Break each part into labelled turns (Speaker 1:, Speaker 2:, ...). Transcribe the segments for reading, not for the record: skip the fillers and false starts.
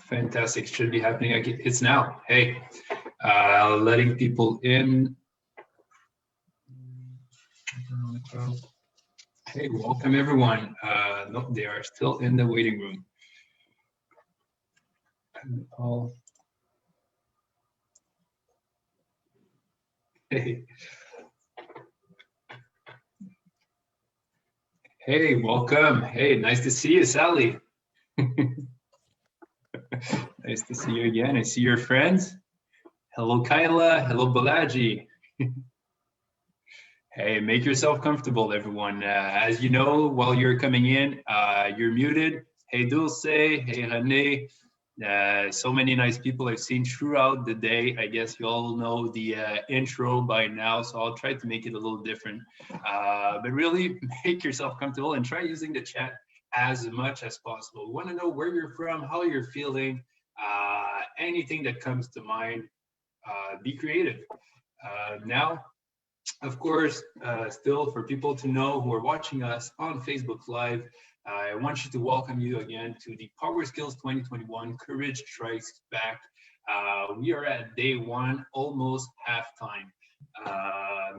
Speaker 1: Fantastic. Should be happening. It's now. Hey, letting people in. Hey, welcome everyone. No, they are still in the waiting room. Hey. Hey, welcome. Hey, nice to see you, Sally. Nice to see you again. I see your friends. Hello, Kyla. Hello, Balaji. Hey, make yourself comfortable, everyone. As you know, while you're coming in, you're muted. Hey, Dulce. Hey, Rene. So many nice people I've seen throughout the day. I guess you all know the intro by now, so I'll try to make it a little different. But really, make yourself comfortable and try using the chat as much as possible. We want to know where you're from, how you're feeling, anything that comes to mind. Be creative. Now, of course, still for people to know who are watching us on Facebook Live, I want you to welcome you again to the PowerSkills 2021 Courage Strikes Back. We are at day one, almost halftime.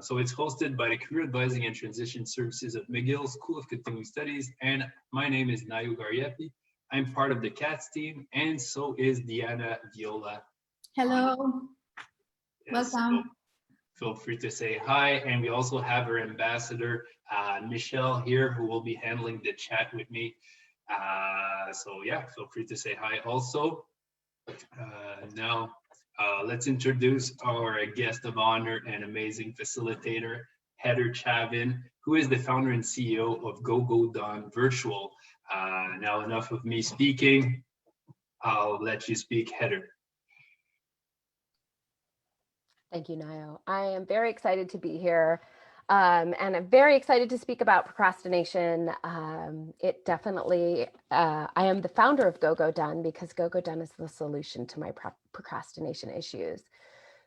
Speaker 1: So it's hosted by the Career Advising and Transition Services of McGill School of Continuing Studies, and my name is Nayo Gariepi. I'm part of the CATS team, and so is Diana Viola.
Speaker 2: Hello.
Speaker 1: Yes,
Speaker 2: welcome.
Speaker 1: Feel free to say hi. And we also have our ambassador, Michelle here, who will be handling the chat with me. So yeah, feel free to say hi also. Now, let's introduce our guest of honor and amazing facilitator, Heather Chavin, who is the founder and CEO of Go Done Virtual. Now, enough of me speaking. I'll let you speak, Heather.
Speaker 3: Thank you, Nayo. I am very excited to be here. And I'm very excited to speak about procrastination. It definitely, I am the founder of Go Done because Go Done is the solution to my procrastination issues.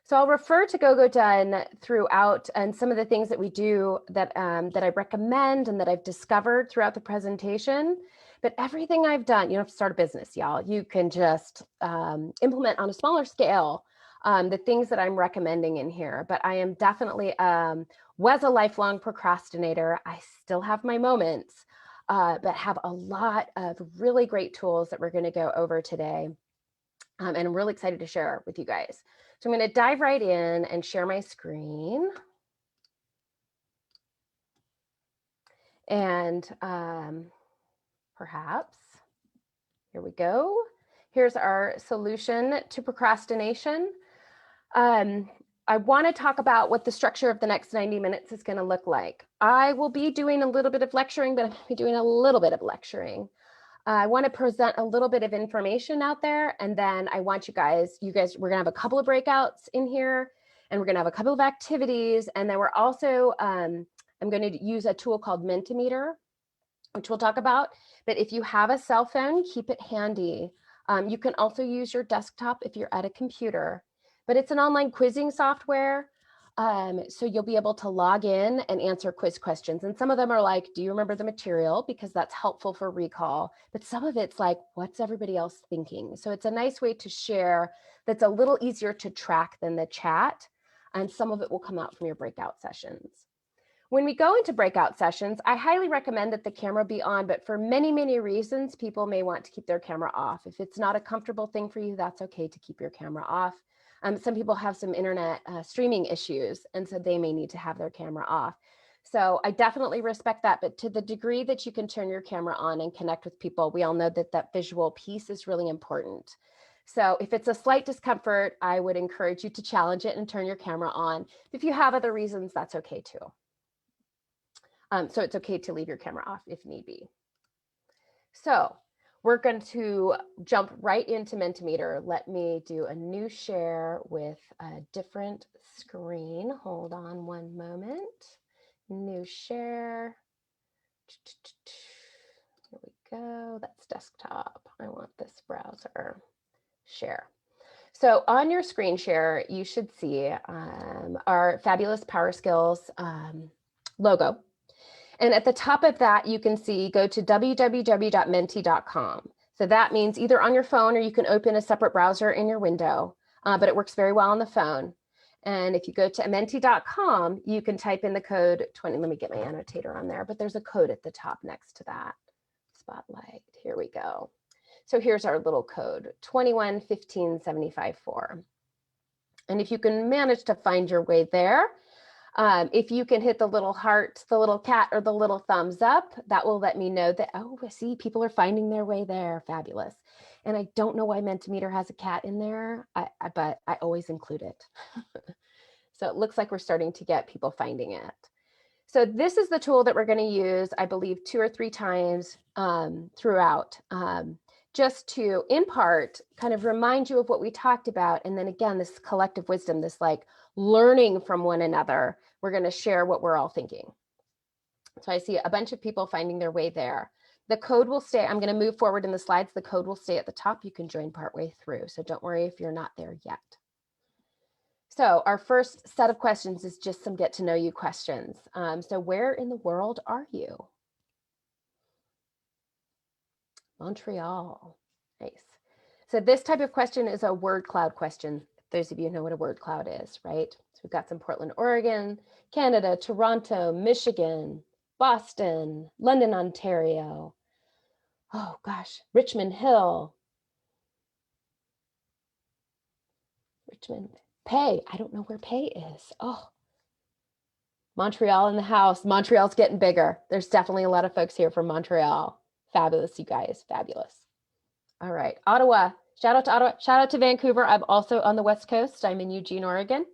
Speaker 3: So I'll refer to Go Done throughout, and some of the things that we do that, that I recommend and that I've discovered throughout the presentation. But everything I've done, you don't have to start a business, y'all. You can just implement on a smaller scale the things that I'm recommending in here. But I am definitely was a lifelong procrastinator. I still have my moments, but have a lot of really great tools that we're going to go over today. And I'm really excited to share with you guys. So I'm going to dive right in and share my screen. And perhaps, here we go. Here's our solution to procrastination. I want to talk about what the structure of the next 90 minutes is going to look like. I will be doing a little bit of lecturing, but I'm going to be doing a little bit of lecturing. I want to present a little bit of information out there, and then I want you guys, we're going to have a couple of breakouts in here, and we're going to have a couple of activities, and then we're also, I'm going to use a tool called Mentimeter, which we'll talk about. But if you have a cell phone, keep it handy. You can also use your desktop if you're at a computer. But it's an online quizzing software, so you'll be able to log in and answer quiz questions. And some of them are like, do you remember the material? Because that's helpful for recall. But some of it's like, what's everybody else thinking? So it's a nice way to share that's a little easier to track than the chat. And some of it will come out from your breakout sessions. When we go into breakout sessions, I highly recommend that the camera be on, but for many, many reasons, people may want to keep their camera off. If it's not a comfortable thing for you, that's okay to keep your camera off. Some people have some internet streaming issues, and so they may need to have their camera off. So I definitely respect that, but to the degree that you can turn your camera on and connect with people, we all know that that visual piece is really important. So if it's a slight discomfort, I would encourage you to challenge it and turn your camera on. If you have other reasons, that's okay too. So it's okay to leave your camera off if need be. So we're going to jump right into Mentimeter. Let me do a new share with a different screen. Hold on one moment. New share. Here we go. That's desktop. I want this browser. Share. So on your screen share, you should see our fabulous PowerSkills logo. And at the top of that, you can see, go to www.menti.com. So that means either on your phone or you can open a separate browser in your window, but it works very well on the phone. And if you go to menti.com, you can type in the code 20. Let me get my annotator on there, but there's a code at the top next to that. Spotlight, here we go. So here's our little code, 211575.4. And if you can manage to find your way there, if you can hit the little heart, the little cat, or the little thumbs up, that will let me know that, oh, see, people are finding their way there. Fabulous. And I don't know why Mentimeter has a cat in there, but I always include it. So it looks like we're starting to get people finding it. So this is the tool that we're going to use, I believe, 2 or 3 times throughout, just to, in part, kind of remind you of what we talked about. And then again, this collective wisdom, this like learning from one another. We're going to share what we're all thinking. So I see a bunch of people finding their way there. The code will stay. I'm going to move forward in the slides. The code will stay at the top. You can join partway through. So don't worry if you're not there yet. So our first set of questions is just some get to know you questions. So where in the world are you? Montreal. Nice. So this type of question is a word cloud question. Those of you know what a word cloud is, right? So we've got some Portland, Oregon, Canada, Toronto, Michigan, Boston, London, Ontario. Oh gosh, Richmond Hill. Richmond, Pay. I don't know where Pay is. Oh, Montreal in the house. Montreal's getting bigger. There's definitely a lot of folks here from Montreal. Fabulous, you guys, fabulous. All right, Ottawa. Shout out to Ottawa. Shout out to Vancouver. I'm also on the West Coast. I'm in Eugene, Oregon.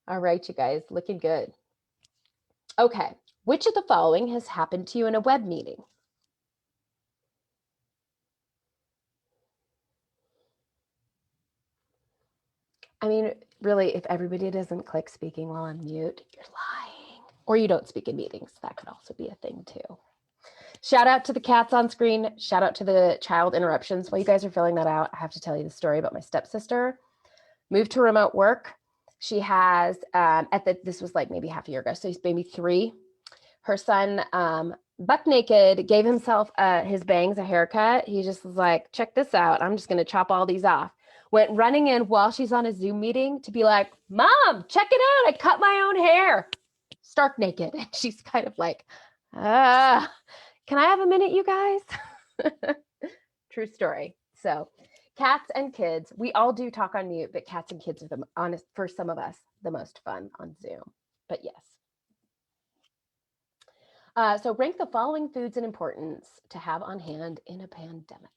Speaker 3: All right, you guys, looking good. Okay, which of the following has happened to you in a web meeting? I mean, really, if everybody doesn't click speaking while on mute, you're lying. Or you don't speak in meetings. That could also be a thing too. Shout out to the cats on screen. Shout out to the child interruptions. While you guys are filling that out, I have to tell you the story about my stepsister. Moved to remote work. She has, this was like maybe half a year ago, so he's maybe 3. Her son, buck naked, gave himself his bangs a haircut. He just was like, check this out. I'm just going to chop all these off. Went running in while she's on a Zoom meeting to be like, Mom, check it out. I cut my own hair. Stark naked. And she's kind of like, can I have a minute, you guys? True story. So cats and kids, we all do talk on mute, but cats and kids are the honest, for some of us, the most fun on Zoom. But yes. So rank the following foods in importance to have on hand in a pandemic.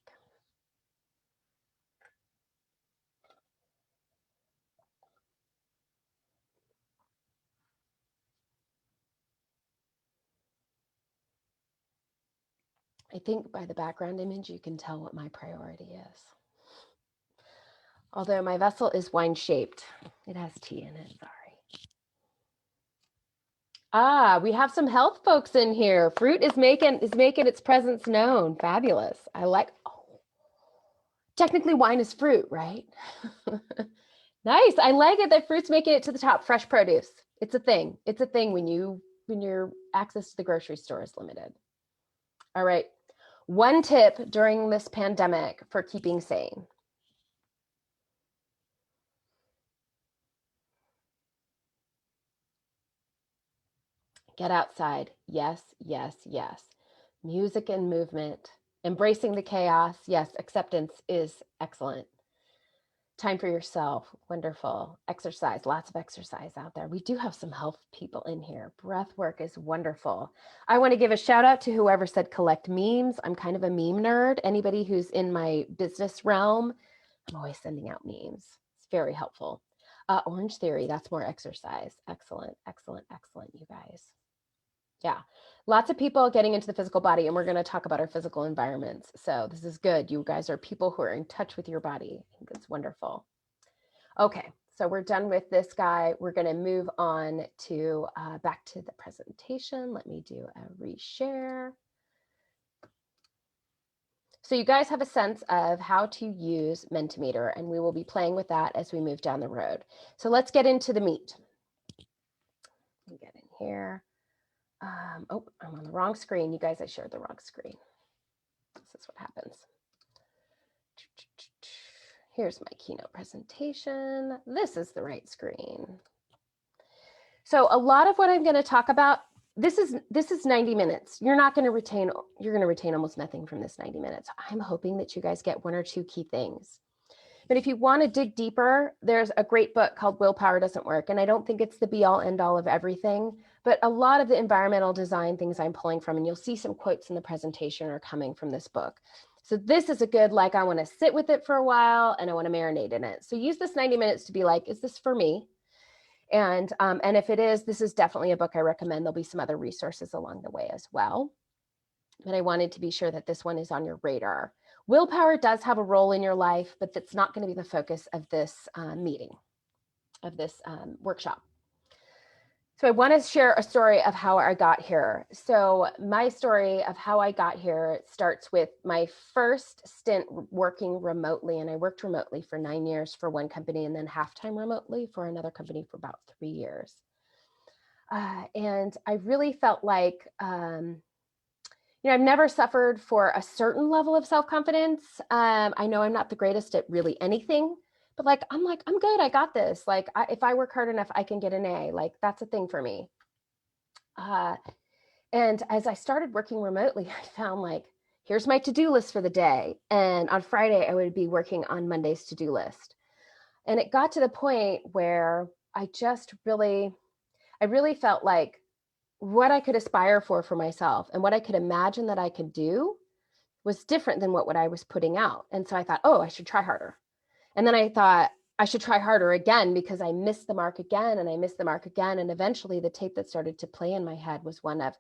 Speaker 3: I think by the background image, you can tell what my priority is. Although my vessel is wine shaped, it has tea in it, sorry. We have some health folks in here. Fruit is making its presence known. Fabulous. I like, technically wine is fruit, right? Nice. I like it that fruit's making it to the top. Fresh produce. It's a thing. It's a thing when your access to the grocery store is limited. All right. One tip during this pandemic for keeping sane. Get outside. Yes, yes, yes. Music and movement. Embracing the chaos. Yes, acceptance is excellent. Time for yourself. Wonderful. Exercise. Lots of exercise out there. We do have some health people in here. Breath work is wonderful. I want to give a shout out to whoever said collect memes. I'm kind of a meme nerd. Anybody who's in my business realm, I'm always sending out memes. It's very helpful. Orange Theory. That's more exercise. Excellent, excellent, excellent, you guys. Yeah, lots of people getting into the physical body, and we're going to talk about our physical environments. So this is good. You guys are people who are in touch with your body. I think it's wonderful. Okay, so we're done with this guy. We're going to move on to back to the presentation. Let me do a reshare. So you guys have a sense of how to use Mentimeter, and we will be playing with that as we move down the road. So let's get into the meat. Let me get in here. Oh, I'm on the wrong screen. You guys, I shared the wrong screen. This is what happens. here's my keynote presentation. This is the right screen. So a lot of what I'm going to talk about, this is 90 minutes. You're going to retain almost nothing from this 90 minutes. I'm hoping that you guys get one or two key things. But if you want to dig deeper, there's a great book called Willpower Doesn't Work. And I don't think it's the be all end all of everything, but a lot of the environmental design things I'm pulling from, and you'll see some quotes in the presentation are coming from this book. So this is a good, like, I want to sit with it for a while and I want to marinate in it. So use this 90 minutes to be like, is this for me? And if it is, this is definitely a book I recommend. There'll be some other resources along the way as well. But I wanted to be sure that this one is on your radar. Willpower does have a role in your life, but that's not going to be the focus of this meeting, of this workshop. So I want to share a story of how I got here. So my story of how I got here starts with my first stint working remotely. And I worked remotely for 9 years for one company and then half-time remotely for another company for about 3 years. And I really felt like, I've never suffered for a certain level of self-confidence. I know I'm not the greatest at really anything, but I'm good. I got this. If I work hard enough, I can get an A. That's a thing for me. And as I started working remotely, I found here's my to-do list for the day. And on Friday, I would be working on Monday's to-do list. And it got to the point where I really felt like what I could aspire for myself and what I could imagine that I could do was different than what I was putting out. And so I thought, oh, I should try harder. And then I thought I should try harder again because I missed the mark again and I missed the mark again. And eventually the tape that started to play in my head was one of,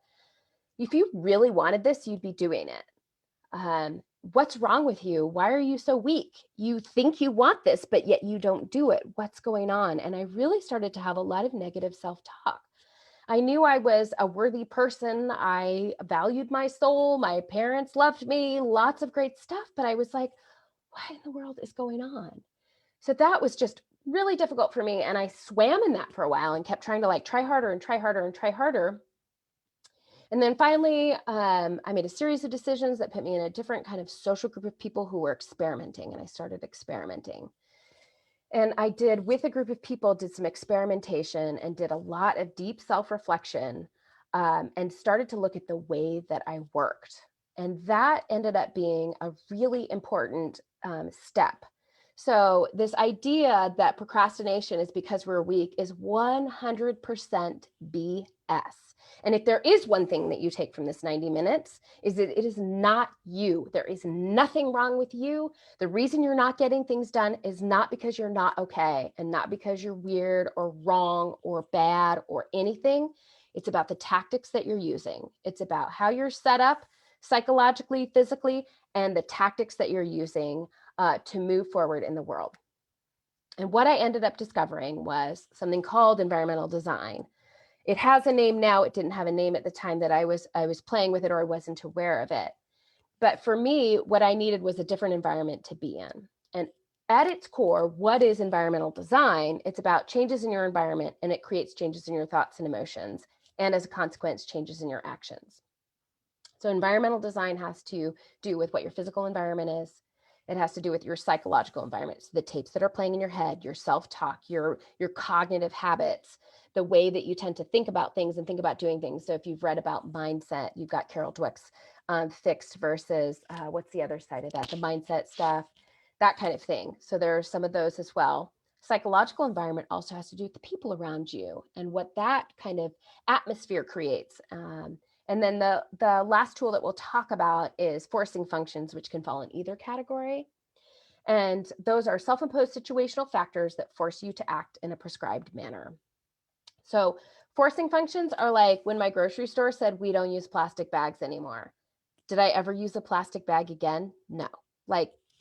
Speaker 3: if you really wanted this, you'd be doing it. What's wrong with you? Why are you so weak? You think you want this, but yet you don't do it. What's going on? And I really started to have a lot of negative self-talk. I knew I was a worthy person. I valued my soul. My parents loved me, lots of great stuff. But I was like, what in the world is going on? So that was just really difficult for me. And I swam in that for a while and kept trying to try harder and try harder and try harder. And then finally, I made a series of decisions that put me in a different kind of social group of people who were experimenting. And I started experimenting. And I did, with a group of people, did some experimentation and did a lot of deep self-reflection and started to look at the way that I worked. And that ended up being a really important step. So this idea that procrastination is because we're weak is 100% BS. And if there is one thing that you take from this 90 minutes is that it is not you. There is nothing wrong with you. The reason you're not getting things done is not because you're not okay and not because you're weird or wrong or bad or anything. It's about the tactics that you're using. It's about how you're set up psychologically, physically, and the tactics that you're using to move forward in the world. And what I ended up discovering was something called environmental design. It has a name now. It didn't have a name at the time that I was playing with it or I wasn't aware of it. But for me, what I needed was a different environment to be in. And at its core, what is environmental design? It's about changes in your environment, and it creates changes in your thoughts and emotions, and as a consequence, changes in your actions. So environmental design has to do with what your physical environment is. It has to do with your psychological environment. So the tapes that are playing in your head, your self-talk, your cognitive habits, the way that you tend to think about things and think about doing things. So if you've read about mindset, you've got Carol Dweck's fixed versus what's the other side of that? The mindset stuff, that kind of thing. So there are some of those as well. Psychological environment also has to do with the people around you and what that kind of atmosphere creates. And then the last tool that we'll talk about is forcing functions, which can fall in either category. And those are self-imposed situational factors that force you to act in a prescribed manner. So forcing functions are like when my grocery store said, we don't use plastic bags anymore. Did I ever use a plastic bag again? No.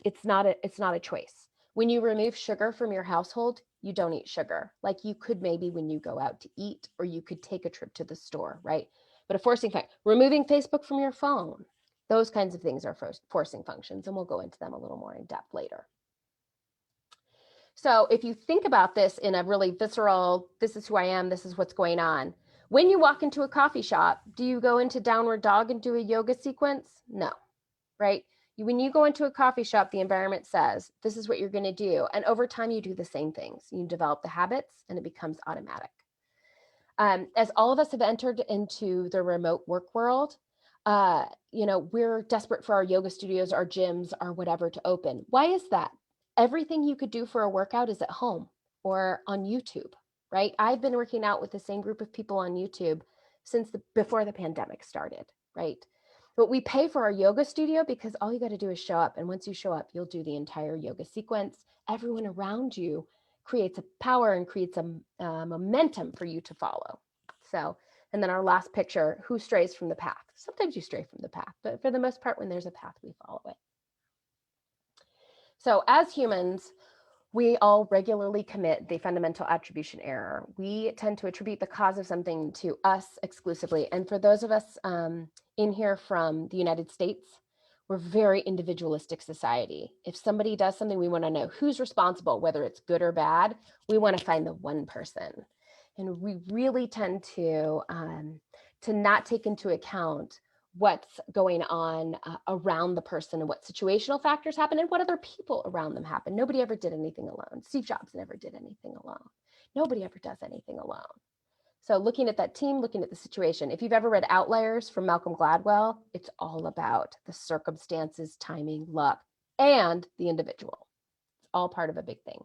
Speaker 3: It's not a choice. When you remove sugar from your household, you don't eat sugar. You could maybe when you go out to eat, or you could take a trip to the store, right? But a forcing function, removing Facebook from your phone, those kinds of things are forcing functions, and we'll go into them a little more in depth later. So if you think about this in a really visceral, this is who I am, this is what's going on. When you walk into a coffee shop, do you go into downward dog and do a yoga sequence? No, right? When you go into a coffee shop, the environment says, this is what you're going to do. And over time, you do the same things. You develop the habits and it becomes automatic. As all of us have entered into the remote work world, we're desperate for our yoga studios, our gyms, our whatever to open. Why is that? Everything you could do for a workout is at home or on YouTube, right? I've been working out with the same group of people on YouTube since before the pandemic started, right? But we pay for our yoga studio because all you got to do is show up. And once you show up, you'll do the entire yoga sequence. Everyone around you creates a power and creates a momentum for you to follow. So, and then our last picture, who strays from the path? Sometimes you stray from the path, but for the most part, when there's a path, we follow it. So as humans, we all regularly commit the fundamental attribution error. We tend to attribute the cause of something to us exclusively. And for those of us in here from the United States, we're a very individualistic society. If somebody does something, we want to know who's responsible, whether it's good or bad. We want to find the one person. And we really tend to not take into account what's going on around the person and what situational factors happen and what other people around them happen. Nobody ever did anything alone. Steve Jobs never did anything alone. Nobody ever does anything alone. So looking at that team, looking at the situation. If you've ever read Outliers from Malcolm Gladwell, it's all about the circumstances, timing, luck, and the individual. It's all part of a big thing.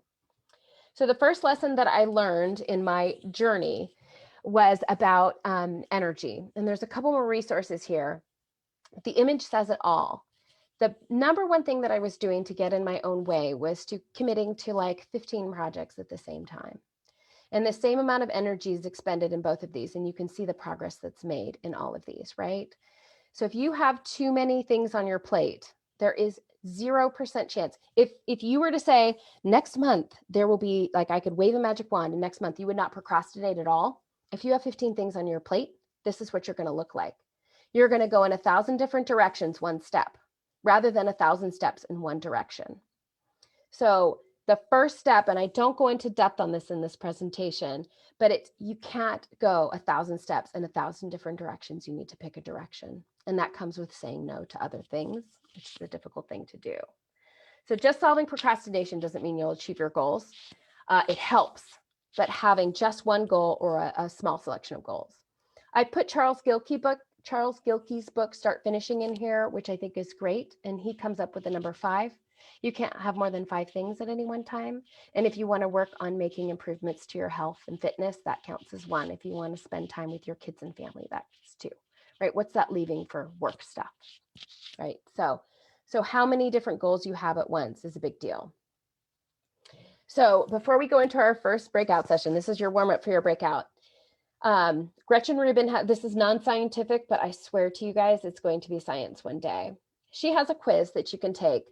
Speaker 3: So the first lesson that I learned in my journey was about energy. And there's a couple more resources here. The image says it all. The number one thing that I was doing to get in my own way was committing to like 15 projects at the same time. And the same amount of energy is expended in both of these. And you can see the progress that's made in all of these, right? So if you have too many things on your plate, there is 0% chance. If you were to say next month, there will be, like, I could wave a magic wand and next month you would not procrastinate at all. If you have 15 things on your plate, this is what you're going to look like. You're going to go in 1,000 different directions, one step, rather than 1,000 steps in one direction. So the first step, and I don't go into depth on this in this presentation, but you can't go 1,000 steps in 1,000 different directions. You need to pick a direction. And that comes with saying no to other things, which is a difficult thing to do. So just solving procrastination doesn't mean you'll achieve your goals. It helps, but having just one goal or a small selection of goals. I put Charles Gilkey's book, Start Finishing, in here, which I think is great. And he comes up with the number 5. You can't have more than 5 things at any one time. And if you want to work on making improvements to your health and fitness, that counts as 1. If you want to spend time with your kids and family, that's 2, right? What's that leaving for work stuff, right? So how many different goals you have at once is a big deal. So before we go into our first breakout session, this is your warm up for your breakout. Gretchen Rubin, this is non-scientific, but I swear to you guys, it's going to be science one day. She has a quiz that you can take.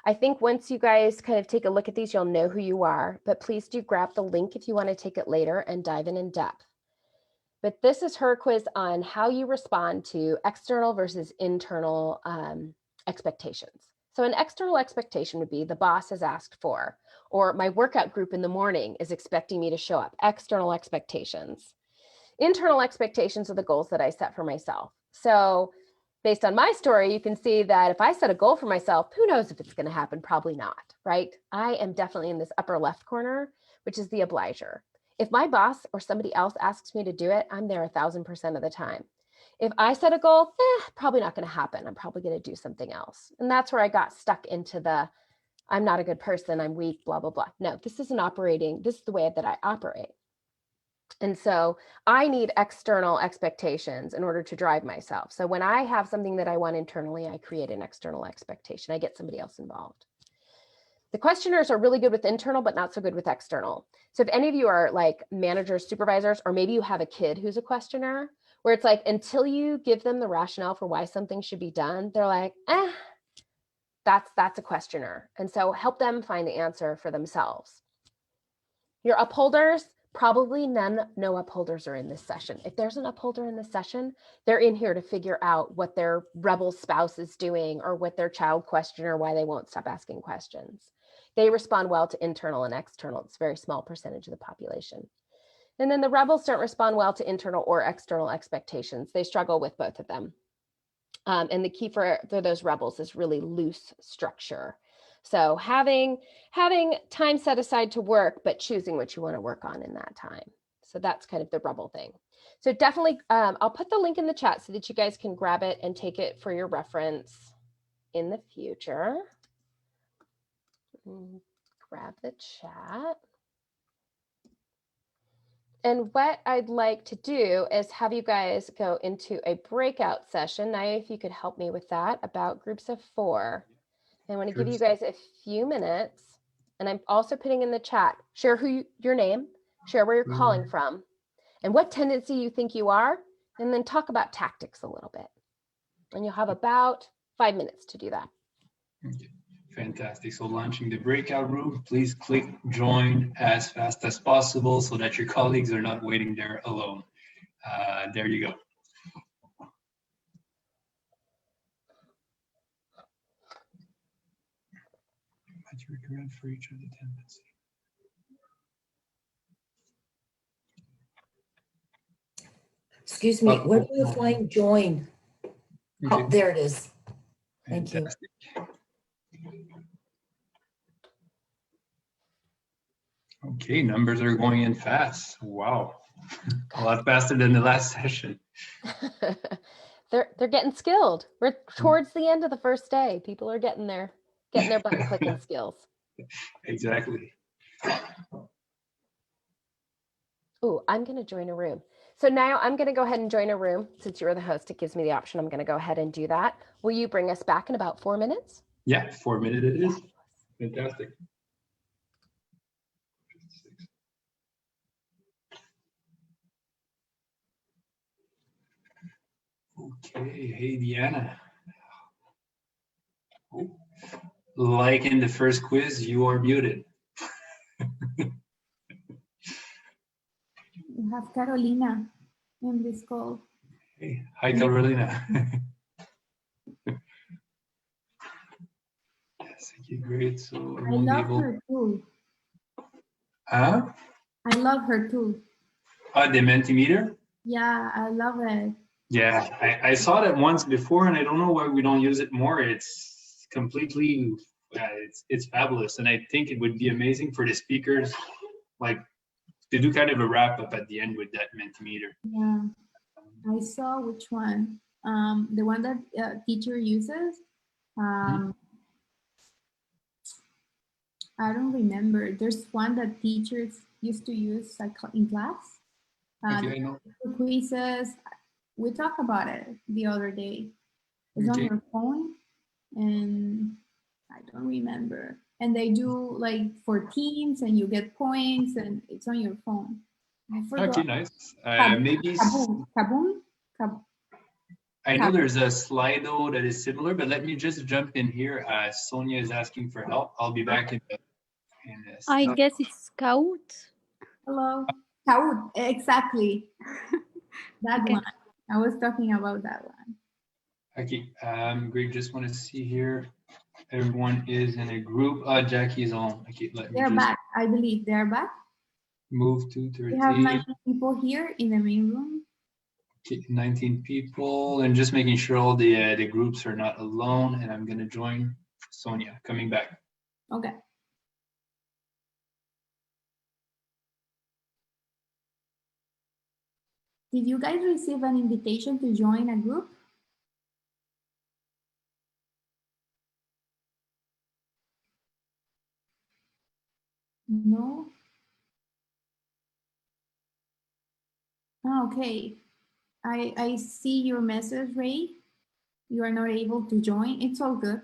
Speaker 3: I think once you guys kind of take a look at these, you'll know who you are, but please do grab the link if you want to take it later and dive in depth. But this is her quiz on how you respond to external versus internal expectations. So an external expectation would be the boss has asked for, or my workout group in the morning is expecting me to show up. External expectations. Internal expectations are the goals that I set for myself. So based on my story, you can see that if I set a goal for myself, who knows if it's going to happen? Probably not, right? I am definitely in this upper left corner, which is the obliger. If my boss or somebody else asks me to do it, I'm there 1,000% of the time. If I set a goal, probably not going to happen. I'm probably going to do something else. And that's where I got stuck into the, I'm not a good person, I'm weak, blah, blah, blah. No, this is the way that I operate. And so I need external expectations in order to drive myself. So when I have something that I want internally, I create an external expectation. I get somebody else involved. The questioners are really good with internal, but not so good with external. So if any of you are like managers, supervisors, or maybe you have a kid who's a questioner, where it's like, until you give them the rationale for why something should be done, they're like, that's a questioner. And so help them find the answer for themselves. Your upholders, probably no upholders are in this session. If there's an upholder in this session, they're in here to figure out what their rebel spouse is doing or what their child questioner, why they won't stop asking questions. They respond well to internal and external. It's a very small percentage of the population. And then the rebels don't respond well to internal or external expectations. They struggle with both of them. And the key for those rebels is really loose structure. So having time set aside to work, but choosing what you want to work on in that time. So that's kind of the rebel thing. So definitely, I'll put the link in the chat so that you guys can grab it and take it for your reference in the future. Grab the chat. And what I'd like to do is have you guys go into a breakout session. Now, if you could help me with that, about groups of 4. I want to give you guys a few minutes. And I'm also putting in the chat, share your name, share where you're calling from, and what tendency you think you are, and then talk about tactics a little bit. And you'll have about 5 minutes to do that.
Speaker 1: Okay. Fantastic. So launching the breakout room, please click join as fast as possible so that your colleagues are not waiting there alone. There you go. But you recommend for each of the tendencies.
Speaker 2: Excuse me, where do you find join? Okay. Oh, there it is. Thank Fantastic.
Speaker 1: You. Okay, numbers are going in fast. Wow, a lot faster than the last session.
Speaker 3: They're getting skilled. We're towards the end of the first day. People are getting their button clicking skills.
Speaker 1: Exactly.
Speaker 3: Oh, I'm going to join a room. So now I'm going to go ahead and join a room. Since you're the host, it gives me the option. I'm going to go ahead and do that. Will you bring us back in about 4 minutes?
Speaker 1: Yeah, 4 minutes it is. Fantastic. Okay, hey Diana. Oh. Like in the first quiz, you are muted.
Speaker 4: We have Carolina in this call.
Speaker 1: Hey, hi Carolina. Yes, okay, great. So
Speaker 4: I love her tool.
Speaker 1: Huh?
Speaker 4: I love her tool.
Speaker 1: The Mentimeter?
Speaker 4: Yeah, I love it.
Speaker 1: Yeah, I saw that once before, and I don't know why we don't use it more. It's completely, it's fabulous, and I think it would be amazing for the speakers, like to do kind of a wrap up at the end with that Mentimeter.
Speaker 4: Yeah, I saw which one. The one that teacher uses. I don't remember. There's one that teachers used to use in class.
Speaker 1: Okay, I know.
Speaker 4: Quizzes. We talked about it the other day. It's on your phone, and I don't remember. And they do like for teams, and you get points, and it's on your phone. I forgot.
Speaker 1: Okay, nice. Maybe
Speaker 4: Kaboom.
Speaker 1: I know there's a Slido that is similar, but let me just jump in here. Sonia is asking for help. I'll be back in this.
Speaker 5: I guess it's Scout.
Speaker 4: Hello. Scout, exactly. That one. I was talking about that one.
Speaker 1: Okay, great. Just want to see here. Everyone is in a group. Jackie is on. Okay,
Speaker 4: they're back. I believe they're back.
Speaker 1: Move to 13.
Speaker 4: We have 19 people here in the main room.
Speaker 1: Okay, 19 people, and just making sure all the groups are not alone. And I'm gonna join Sonia. Coming back.
Speaker 4: Okay. Did you guys receive an invitation to join a group? No? Oh, okay. I see your message, Ray. You are not able to join. It's all good.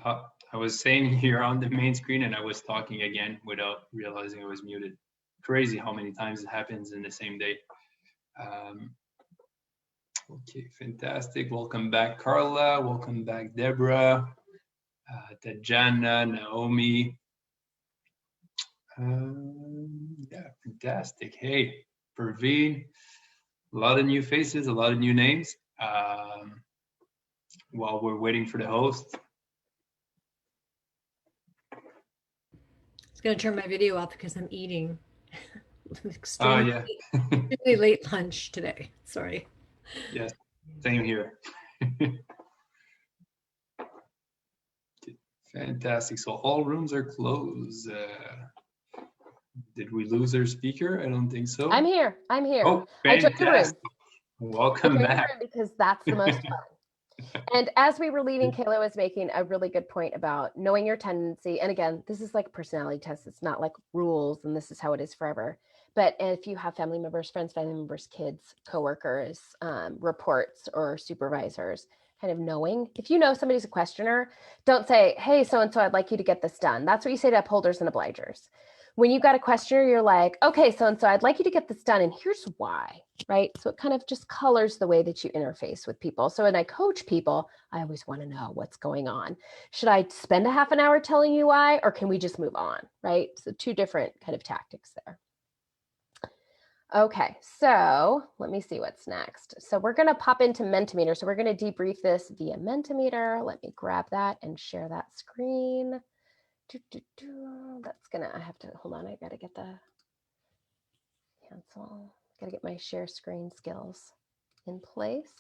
Speaker 1: I was saying you're on the main screen and I was talking again without realizing I was muted. Crazy how many times it happens in the same day. Okay, fantastic. Welcome back, Carla. Welcome back, Deborah, Tajana, Naomi. Yeah, fantastic. Hey, Perveen, a lot of new faces, a lot of new names. While we're waiting for the host.
Speaker 6: I was going to turn my video off because I'm eating.
Speaker 1: Yeah.
Speaker 6: Really late lunch today. Sorry.
Speaker 1: Yes, same here. Fantastic. So all rooms are closed. Did we lose our speaker? I don't think so.
Speaker 3: I'm here.
Speaker 1: Oh, fantastic. Welcome back.
Speaker 3: Because that's the most fun. And as we were leaving, Kayla was making a really good point about knowing your tendency. And again, this is like personality tests. It's not like rules and this is how it is forever. But if you have family members, friends, family members, kids, coworkers, reports or supervisors, kind of knowing, if you know somebody's a questioner, don't say, hey, so-and-so, I'd like you to get this done. That's what you say to upholders and obligers. When you've got a questioner, you're like, okay, so-and-so, I'd like you to get this done. And here's why, right? So it kind of just colors the way that you interface with people. So when I coach people, I always want to know what's going on. Should I spend a half an hour telling you why, or can we just move on, right? So two different kind of tactics there. Okay, so let me see what's next. So we're going to pop into Mentimeter. So we're going to debrief this via Mentimeter. Let me grab that and share that screen. That's gonna, I have to, hold on, I gotta get the cancel, gotta get my share screen skills in place.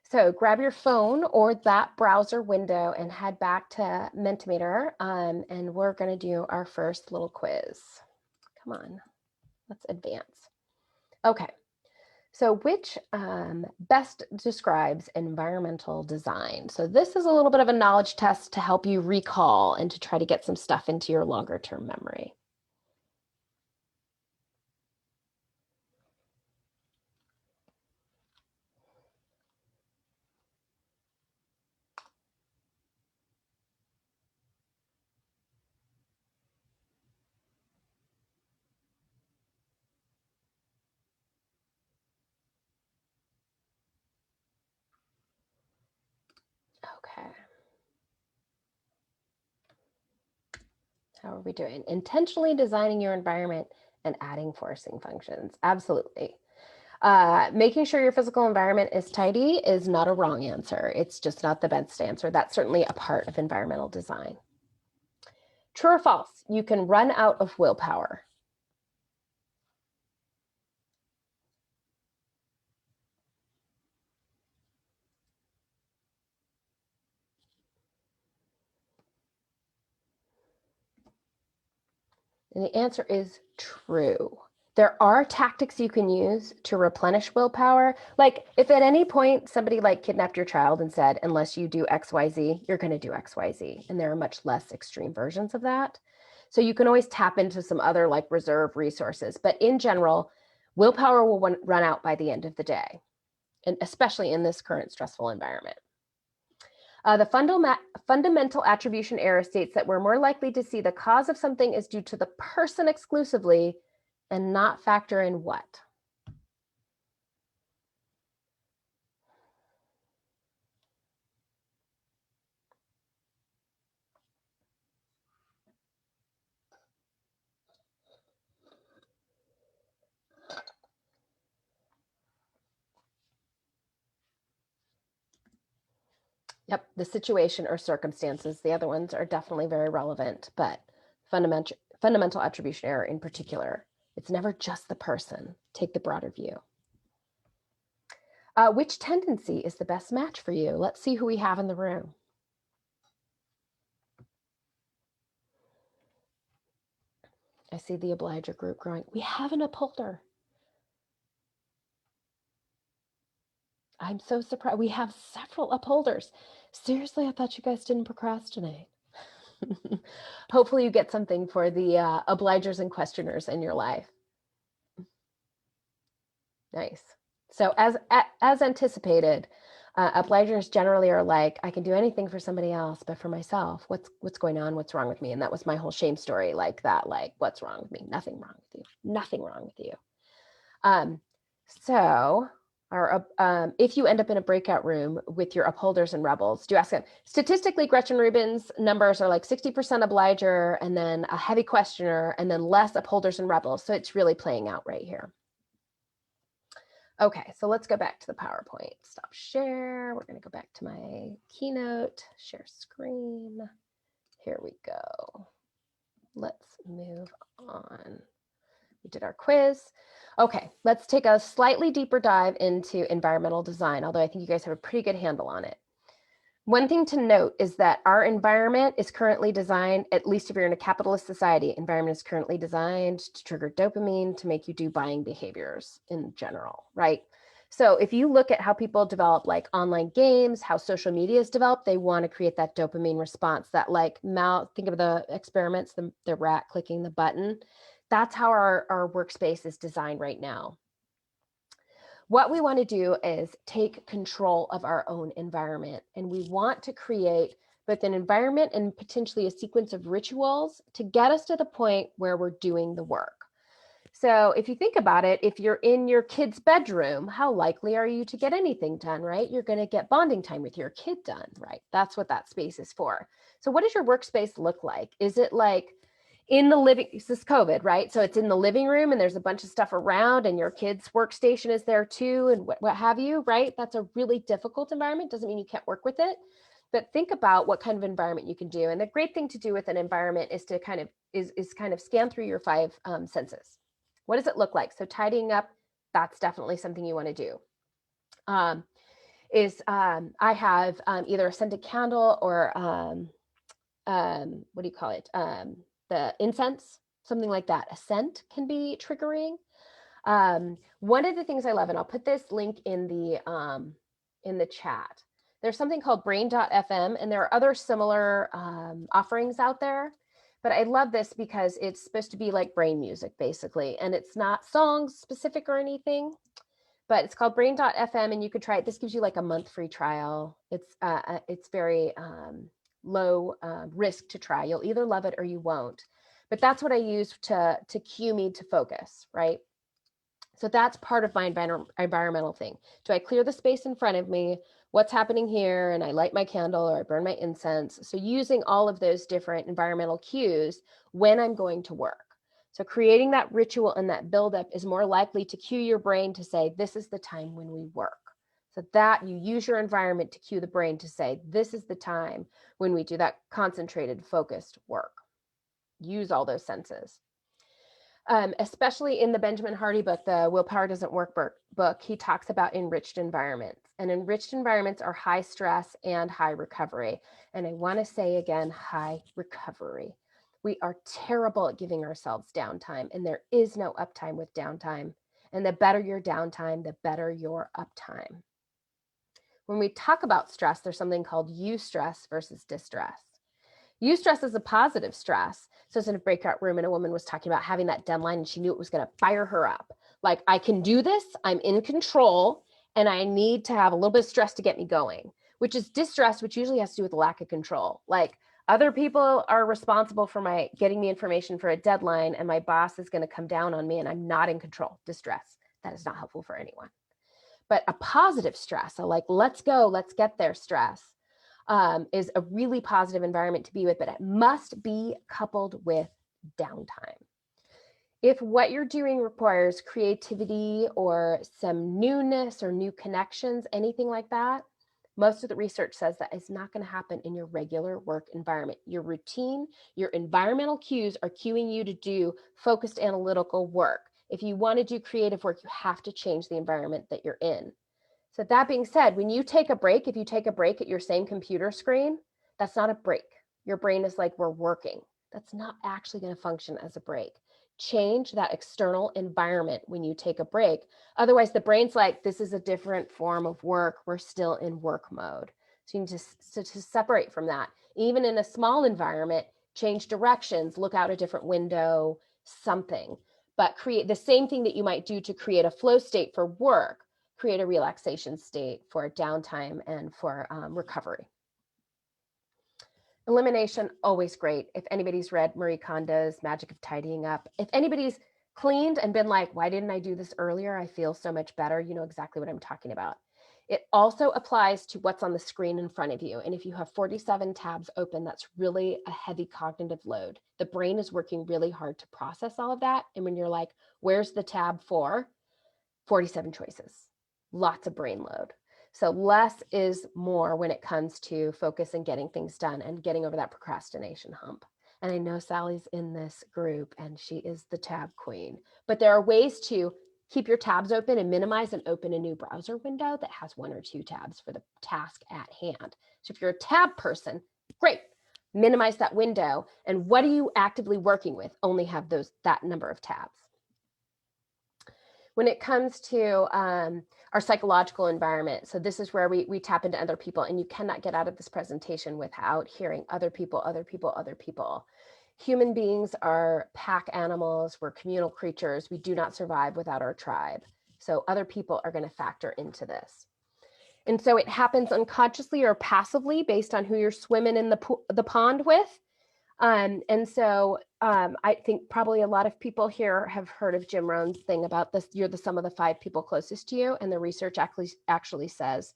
Speaker 3: So grab your phone or that browser window and head back to Mentimeter, and we're gonna do our first little quiz. Come on, let's advance. Okay, so which best describes environmental design? So this is a little bit of a knowledge test to help you recall and to try to get some stuff into your longer term memory. Okay. How are we doing? Intentionally designing your environment and adding forcing functions. Absolutely. Making sure your physical environment is tidy is not a wrong answer. It's just not the best answer. That's certainly a part of environmental design. True or false? You can run out of willpower. And the answer is true. There are tactics you can use to replenish willpower. Like if at any point somebody like kidnapped your child and said, unless you do XYZ, you're going to do XYZ. And there are much less extreme versions of that. So you can always tap into some other like reserve resources. But in general, willpower will run out by the end of the day, and especially in this current stressful environment. The fundamental attribution error states that we're more likely to see the cause of something is due to the person exclusively and not factor in what. Yep, the situation or circumstances. The other ones are definitely very relevant, but fundamental attribution error in particular. It's never just the person. Take the broader view. Which tendency is the best match for you? Let's see who we have in the room. I see the obliger group growing. We have an upholder. I'm so surprised. We have several upholders. Seriously, I thought you guys didn't procrastinate. Hopefully you get something for the obligers and questioners in your life. Nice. So as anticipated, Obligers generally are like, I can do anything for somebody else, but for myself, what's going on? What's wrong with me? And that was my whole shame story, like that, like, what's wrong with me? Nothing wrong with you. Nothing wrong with you. If you end up in a breakout room with your upholders and rebels, do ask them. Statistically, Gretchen Rubin's numbers are like 60% obliger, and then a heavy questioner, and then less upholders and rebels. So it's really playing out right here. Okay, so let's go back to the PowerPoint. Stop share. We're going to go back to my keynote, share screen. Here we go. Let's move on. We did our quiz. Okay, let's take a slightly deeper dive into environmental design, although I think you guys have a pretty good handle on it. One thing to note is that our environment is currently designed, at least if you're in a capitalist society, environment is currently designed to trigger dopamine to make you do buying behaviors in general, right? So if you look at how people develop like online games, how social media is developed, they want to create that dopamine response, that like mouth, think of the experiments, the rat clicking the button. That's how our workspace is designed right now. What we want to do is take control of our own environment, and we want to create both an environment and potentially a sequence of rituals to get us to the point where we're doing the work. So if you think about it, if you're in your kid's bedroom, how likely are you to get anything done, right? You're going to get bonding time with your kid done, right? That's what that space is for. So what does your workspace look like? Is it like in the living, this is COVID, right? So it's in the living room and there's a bunch of stuff around and your kid's workstation is there too and what have you, right? That's a really difficult environment. Doesn't mean you can't work with it, but think about what kind of environment you can do. And the great thing to do with an environment is to kind of scan through your 5 senses. What does it look like? So tidying up, that's definitely something you want to do. I have either a scented candle or what do you call it? The incense, something like that. A scent can be triggering. One of the things I love, and I'll put this link in the chat. There's something called brain.fm, and there are other similar offerings out there. But I love this because it's supposed to be like brain music, basically. And it's not songs specific or anything, but it's called brain.fm, and you could try it. This gives you like a month free trial. It's very low risk to try. You'll either love it or you won't. But that's what I use to cue me to focus, right? So that's part of my environmental thing. Do I clear the space in front of me? What's happening here? And I light my candle or I burn my incense. So using all of those different environmental cues when I'm going to work. So creating that ritual and that buildup is more likely to cue your brain to say, this is the time when we work. So that you use your environment to cue the brain to say, this is the time when we do that concentrated, focused work. Use all those senses. Especially in the Benjamin Hardy book, the Willpower Doesn't Work book, he talks about enriched environments. And enriched environments are high stress and high recovery. And I want to say again, high recovery. We are terrible at giving ourselves downtime, and there is no uptime with downtime. And the better your downtime, the better your uptime. When we talk about stress, there's something called eustress versus distress. Eustress is a positive stress. So it's in a breakout room and a woman was talking about having that deadline and she knew it was going to fire her up. Like, I can do this, I'm in control, and I need to have a little bit of stress to get me going, which is distress, which usually has to do with a lack of control. Like, other people are responsible for getting me information for a deadline, and my boss is going to come down on me and I'm not in control. Distress. That is not helpful for anyone. But a positive stress, so like, let's go, let's get there stress, is a really positive environment to be with, but it must be coupled with downtime. If what you're doing requires creativity or some newness or new connections, anything like that, most of the research says that is not going to happen in your regular work environment. Your routine, your environmental cues are cueing you to do focused analytical work. If you want to do creative work, you have to change the environment that you're in. So that being said, when you take a break, if you take a break at your same computer screen, that's not a break. Your brain is like, we're working. That's not actually going to function as a break. Change that external environment when you take a break. Otherwise, the brain's like, this is a different form of work. We're still in work mode. So you need to separate from that. Even in a small environment, change directions, look out a different window, something. But create the same thing that you might do to create a flow state for work. create a relaxation state for downtime and for recovery. Elimination, always great. If anybody's read Marie Kondo's Magic of Tidying Up, if anybody's cleaned and been like, why didn't I do this earlier? I feel so much better. You know exactly what I'm talking about. It also applies to what's on the screen in front of you. And if you have 47 tabs open, that's really a heavy cognitive load. The brain is working really hard to process all of that. And when you're like, where's the tab for? 47 choices, lots of brain load. So less is more when it comes to focus and getting things done and getting over that procrastination hump. And I know Sally's in this group and she is the tab queen, but there are ways to keep your tabs open and minimize and open a new browser window that has 1 or 2 tabs for the task at hand. So if you're a tab person, great, minimize that window. And what are you actively working with? Only have that number of tabs. When it comes to our psychological environment, so this is where we tap into other people, and you cannot get out of this presentation without hearing other people, other people, other people. Human beings are pack animals, we're communal creatures, we do not survive without our tribe. So other people are going to factor into this. And so it happens unconsciously or passively based on who you're swimming in the pond with. And so I think probably a lot of people here have heard of Jim Rohn's thing about this, you're the sum of the 5 people closest to you. And the research actually says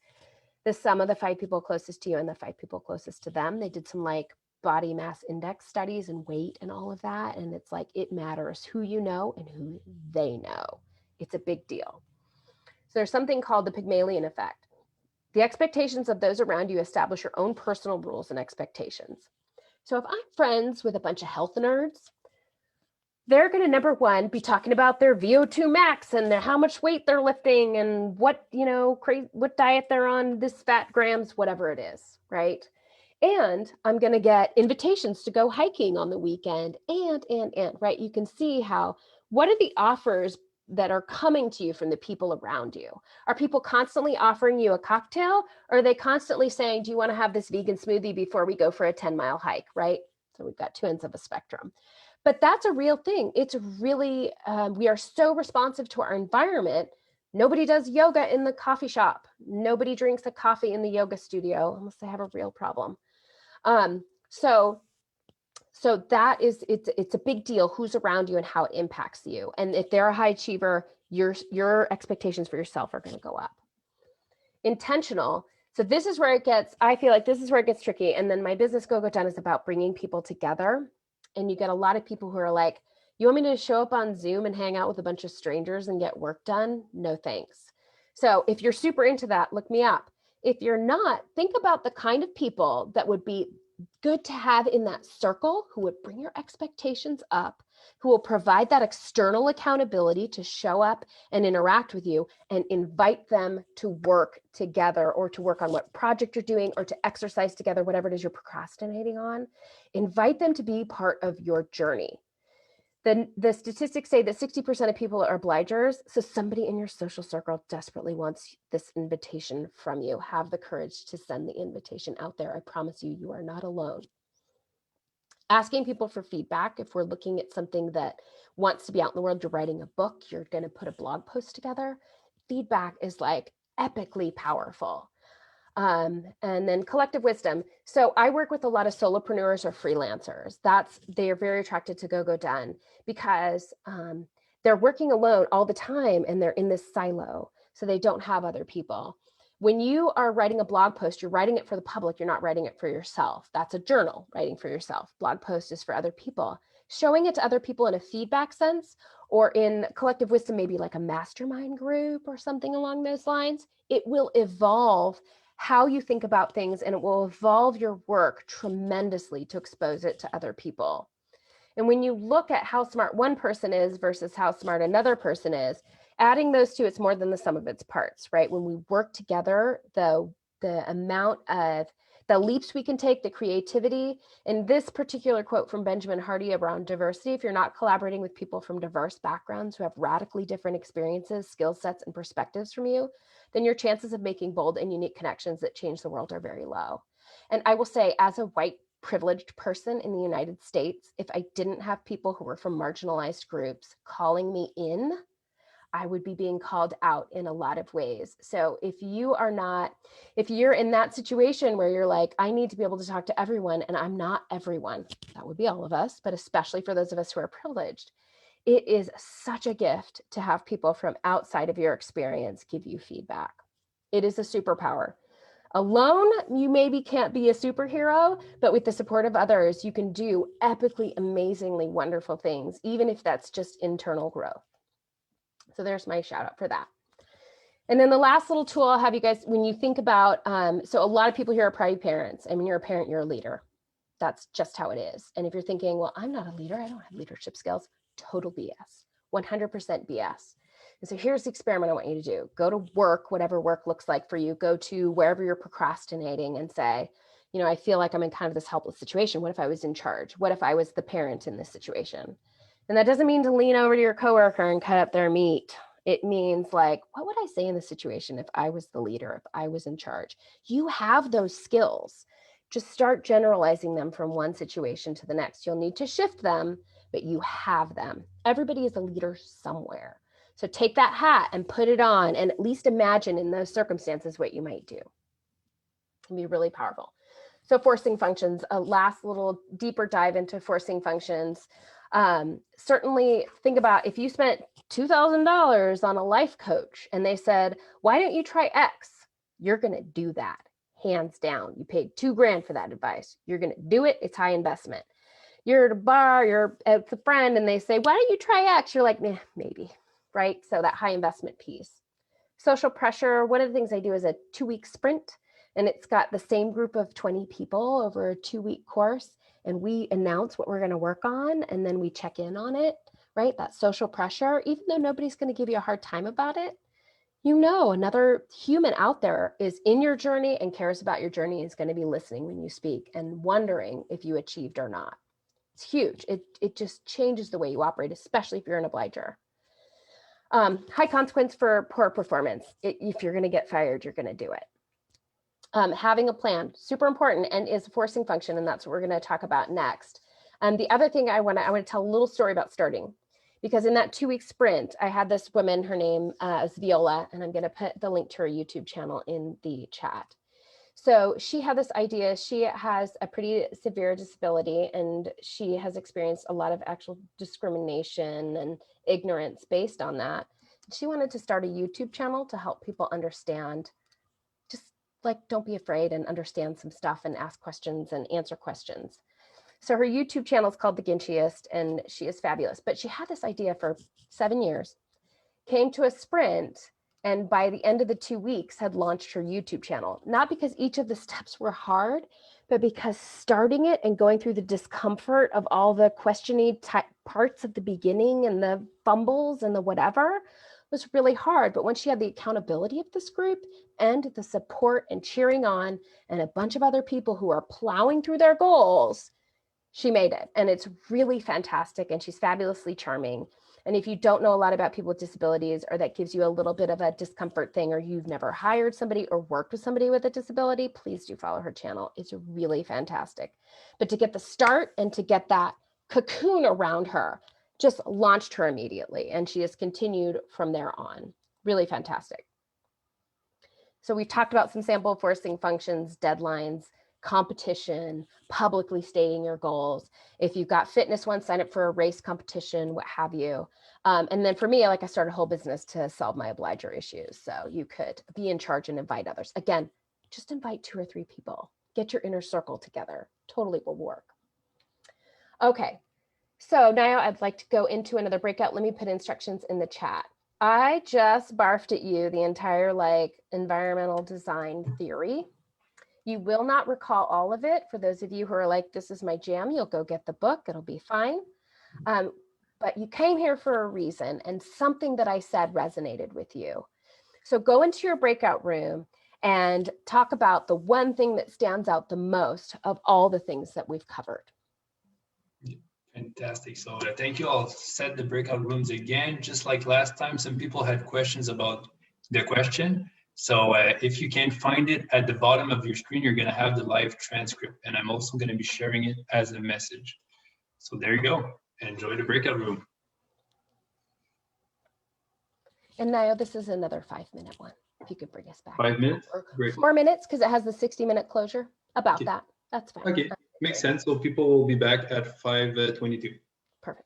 Speaker 3: the sum of the 5 people closest to you and the 5 people closest to them. They did some like body mass index studies and weight and all of that. And it's like, it matters who you know and who they know. It's a big deal. So there's something called the Pygmalion effect. The expectations of those around you establish your own personal rules and expectations. So if I'm friends with a bunch of health nerds, they're going to, number one, be talking about their VO2 max and how much weight they're lifting and what, what diet they're on, this fat grams, whatever it is, right? And I'm going to get invitations to go hiking on the weekend and, right? You can see what are the offers that are coming to you from the people around you? Are people constantly offering you a cocktail, or are they constantly saying, do you want to have this vegan smoothie before we go for a 10-mile hike, right? So we've got 2 ends of a spectrum. But that's a real thing. It's really, we are so responsive to our environment. Nobody does yoga in the coffee shop. Nobody drinks a coffee in the yoga studio unless they have a real problem. So that is, it's a big deal who's around you and how it impacts you. And if they're a high achiever, your expectations for yourself are going to go up. Intentional. So this is where I feel like this is where it gets tricky. And then my business Go Done is about bringing people together. And you get a lot of people who are like, you want me to show up on Zoom and hang out with a bunch of strangers and get work done? No, thanks. So if you're super into that, look me up. If you're not, think about the kind of people that would be good to have in that circle, who would bring your expectations up, who will provide that external accountability to show up and interact with you, and invite them to work together or to work on what project you're doing or to exercise together, whatever it is you're procrastinating on. Invite them to be part of your journey. The statistics say that 60% of people are obligers. So somebody in your social circle desperately wants this invitation from you. Have the courage to send the invitation out there. I promise you, you are not alone. Asking people for feedback. If we're looking at something that wants to be out in the world, you're writing a book, you're going to put a blog post together. Feedback is like epically powerful. And then collective wisdom. So I work with a lot of solopreneurs or freelancers. They are very attracted to Go Done because they're working alone all the time and they're in this silo. So they don't have other people. When you are writing a blog post, you're writing it for the public. You're not writing it for yourself. That's a journal, writing for yourself. Blog post is for other people. Showing it to other people in a feedback sense, or in collective wisdom, maybe like a mastermind group or something along those lines, it will evolve how you think about things, and it will evolve your work tremendously to expose it to other people. And when you look at how smart one person is versus how smart another person is, adding those two, it's more than the sum of its parts, right? When we work together, the amount of the leaps we can take, the creativity. And this particular quote from Benjamin Hardy around diversity, if you're not collaborating with people from diverse backgrounds who have radically different experiences, skill sets, and perspectives from you, then your chances of making bold and unique connections that change the world are very low. And I will say, as a white privileged person in the United States, if I didn't have people who were from marginalized groups calling me in, I would be being called out in a lot of ways. So if you're in that situation where you're like, I need to be able to talk to everyone, and I'm not everyone, that would be all of us, but especially for those of us who are privileged, it is such a gift to have people from outside of your experience give you feedback. It is a superpower. Alone, you maybe can't be a superhero, but with the support of others, you can do epically, amazingly wonderful things, even if that's just internal growth. So there's my shout out for that. And then the last little tool I'll have you guys, when you think about, so a lot of people here are probably parents. I mean, you're a parent, you're a leader. That's just how it is. And if you're thinking, well, I'm not a leader, I don't have leadership skills, total BS, 100% BS. And so here's the experiment I want you to do. Go to work, whatever work looks like for you. Go to wherever you're procrastinating and say, you know, I feel like I'm in kind of this helpless situation. What if I was in charge? What if I was the parent in this situation? And that doesn't mean to lean over to your coworker and cut up their meat. It means like, what would I say in this situation if I was the leader, if I was in charge? You have those skills. Just start generalizing them from one situation to the next. You'll need to shift them, but you have them. Everybody is a leader somewhere. So take that hat and put it on and at least imagine in those circumstances what you might do. It can be really powerful. So forcing functions, a last little deeper dive into forcing functions. Certainly think about if you spent $2,000 on a life coach and they said, why don't you try X? You're going to do that, hands down. You paid $2,000 for that advice. You're going to do it. It's high investment. You're at a bar, you're at a friend and they say, why don't you try X? You're like, nah, maybe. Right? So that high investment piece. Social pressure, one of the things I do is a 2-week sprint, and it's got the same group of 20 people over a 2-week course, and we announce what we're going to work on, and then we check in on it, right? That social pressure, even though nobody's going to give you a hard time about it, you know, another human out there is in your journey and cares about your journey, is going to be listening when you speak and wondering if you achieved or not. It's huge. It just changes the way you operate, especially if you're an obliger. High consequence for poor performance. If you're going to get fired, you're going to do it. Having a plan, super important, and is a forcing function, and that's what we're going to talk about next. The other thing I want to tell a little story about starting, because in that 2-week sprint, I had this woman, her name is Viola, and I'm going to put the link to her YouTube channel in the chat. So she had this idea. She has a pretty severe disability, and she has experienced a lot of actual discrimination and ignorance based on that. She wanted to start a YouTube channel to help people understand, just like, don't be afraid and understand some stuff and ask questions and answer questions. So her YouTube channel is called The Ginchiest, and she is fabulous. But she had this idea for 7 years, came to a sprint, and by the end of the 2 weeks had launched her YouTube channel, not because each of the steps were hard, but because starting it and going through the discomfort of all the questioning type parts at the beginning and the fumbles and the whatever was really hard. But once she had the accountability of this group and the support and cheering on and a bunch of other people who are plowing through their goals, she made it. And it's really fantastic. And she's fabulously charming. And if you don't know a lot about people with disabilities, or that gives you a little bit of a discomfort thing, or you've never hired somebody or worked with somebody with a disability, please do follow her channel. It's really fantastic. But to get the start and to get that cocoon around her, just launched her immediately. And she has continued from there on. Really fantastic. So we've talked about some sample forcing functions, deadlines, competition, publicly stating your goals. If you've got fitness ones, sign up for a race competition, what have you. And then for me, I started a whole business to solve my obliger issues. So you could be in charge and invite others. Again, just invite 2 or 3 people. Get your inner circle together. Totally will work. Okay, so now I'd like to go into another breakout. Let me put instructions in the chat. I just barfed at you the entire environmental design theory. You will not recall all of it. For those of you who are like, this is my jam, you'll go get the book. It'll be fine. But you came here for a reason, and something that I said resonated with you. So go into your breakout room and talk about the one thing that stands out the most of all the things that we've covered.
Speaker 1: Fantastic. So thank you. I'll set the breakout rooms again. Just like last time, some people had questions about the question. So if you can't find it, at the bottom of your screen, you're going to have the live transcript. And I'm also going to be sharing it as a message. So there you go. Enjoy the breakout room.
Speaker 3: And now this is another 5-minute one, if you could bring us back.
Speaker 1: 5 minutes?
Speaker 3: Or
Speaker 1: Great.
Speaker 3: 4 minutes, because it has the 60-minute closure. About
Speaker 1: Okay.
Speaker 3: that. That's fine.
Speaker 1: Okay, makes sense. So people will be back at 5:22.
Speaker 3: Perfect.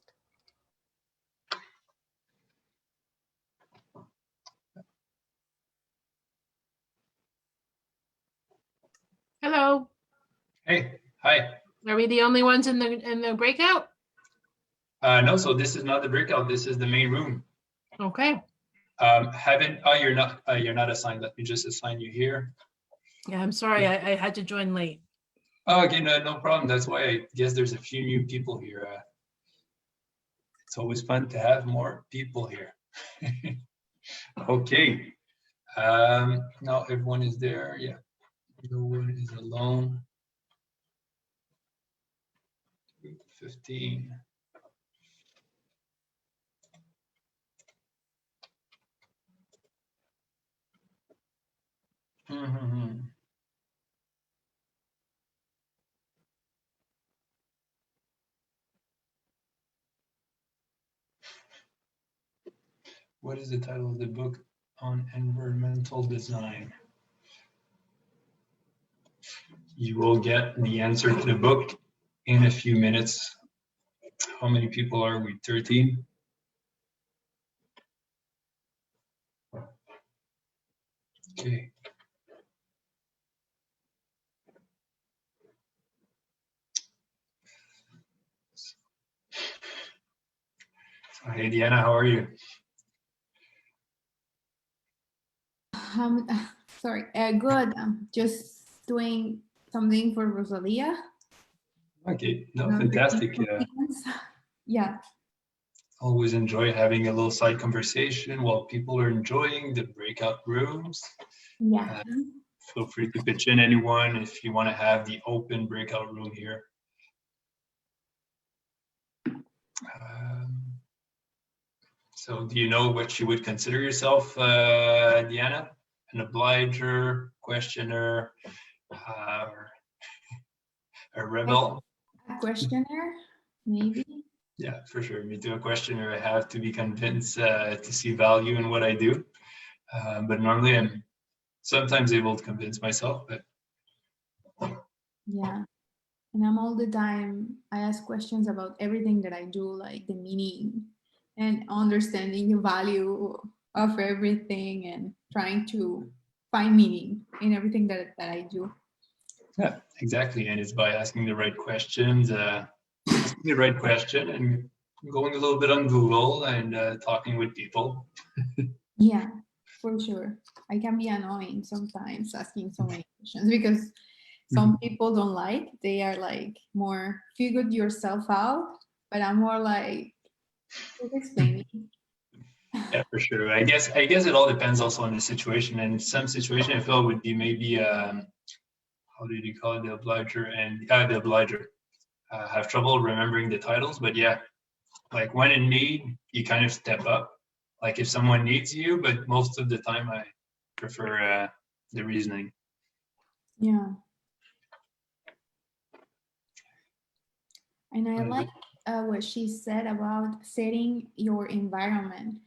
Speaker 7: Hello.
Speaker 1: Hey, hi.
Speaker 7: Are we the only ones in the breakout?
Speaker 1: No, so this is not the breakout. This is the main room.
Speaker 7: Okay.
Speaker 1: You're not assigned. Let me just assign you here.
Speaker 7: Yeah, I'm sorry. I had to join late.
Speaker 1: Oh, okay, no problem. That's why I guess there's a few new people here. It's always fun to have more people here. Okay. Now everyone is there. Yeah. No one is alone. 15. What is the title of the book on environmental design? You will get the answer to the book in a few minutes. How many people are we? 13? Okay. So, hey, Diana, how are you?
Speaker 4: Sorry, good. Just doing something for Rosalia.
Speaker 1: Okay, no, fantastic.
Speaker 4: Yeah.
Speaker 1: Always enjoy having a little side conversation while people are enjoying the breakout rooms.
Speaker 4: Yeah.
Speaker 1: Feel free to pitch in, anyone, if you want to have the open breakout room here. So do you know what you would consider yourself, Diana? An obliger, questioner, or a rebel?
Speaker 4: A questionnaire, maybe.
Speaker 1: Yeah, for sure. Me too. A questioner. I have to be convinced to see value in what I do. But normally I'm sometimes able to convince myself. But
Speaker 4: Yeah. And I'm all the time, I ask questions about everything that I do, like the meaning and understanding the value of everything and trying to find meaning in everything that I do.
Speaker 1: yeah, exactly. And it's by asking the right questions, asking the right question and going a little bit on Google and talking with people.
Speaker 4: Yeah, for sure. I can be annoying sometimes asking so many questions because some people don't like, they are like more figure yourself out, but I'm more like, just explain me.
Speaker 1: Yeah, for sure. I guess it all depends also on the situation. And some situation I feel would be maybe how did you call it, the obliger and the obliger have trouble remembering the titles, but yeah, like when in need, you kind of step up. Like if someone needs you, but most of the time I prefer the reasoning.
Speaker 4: Yeah. And I like what she said about setting your environment.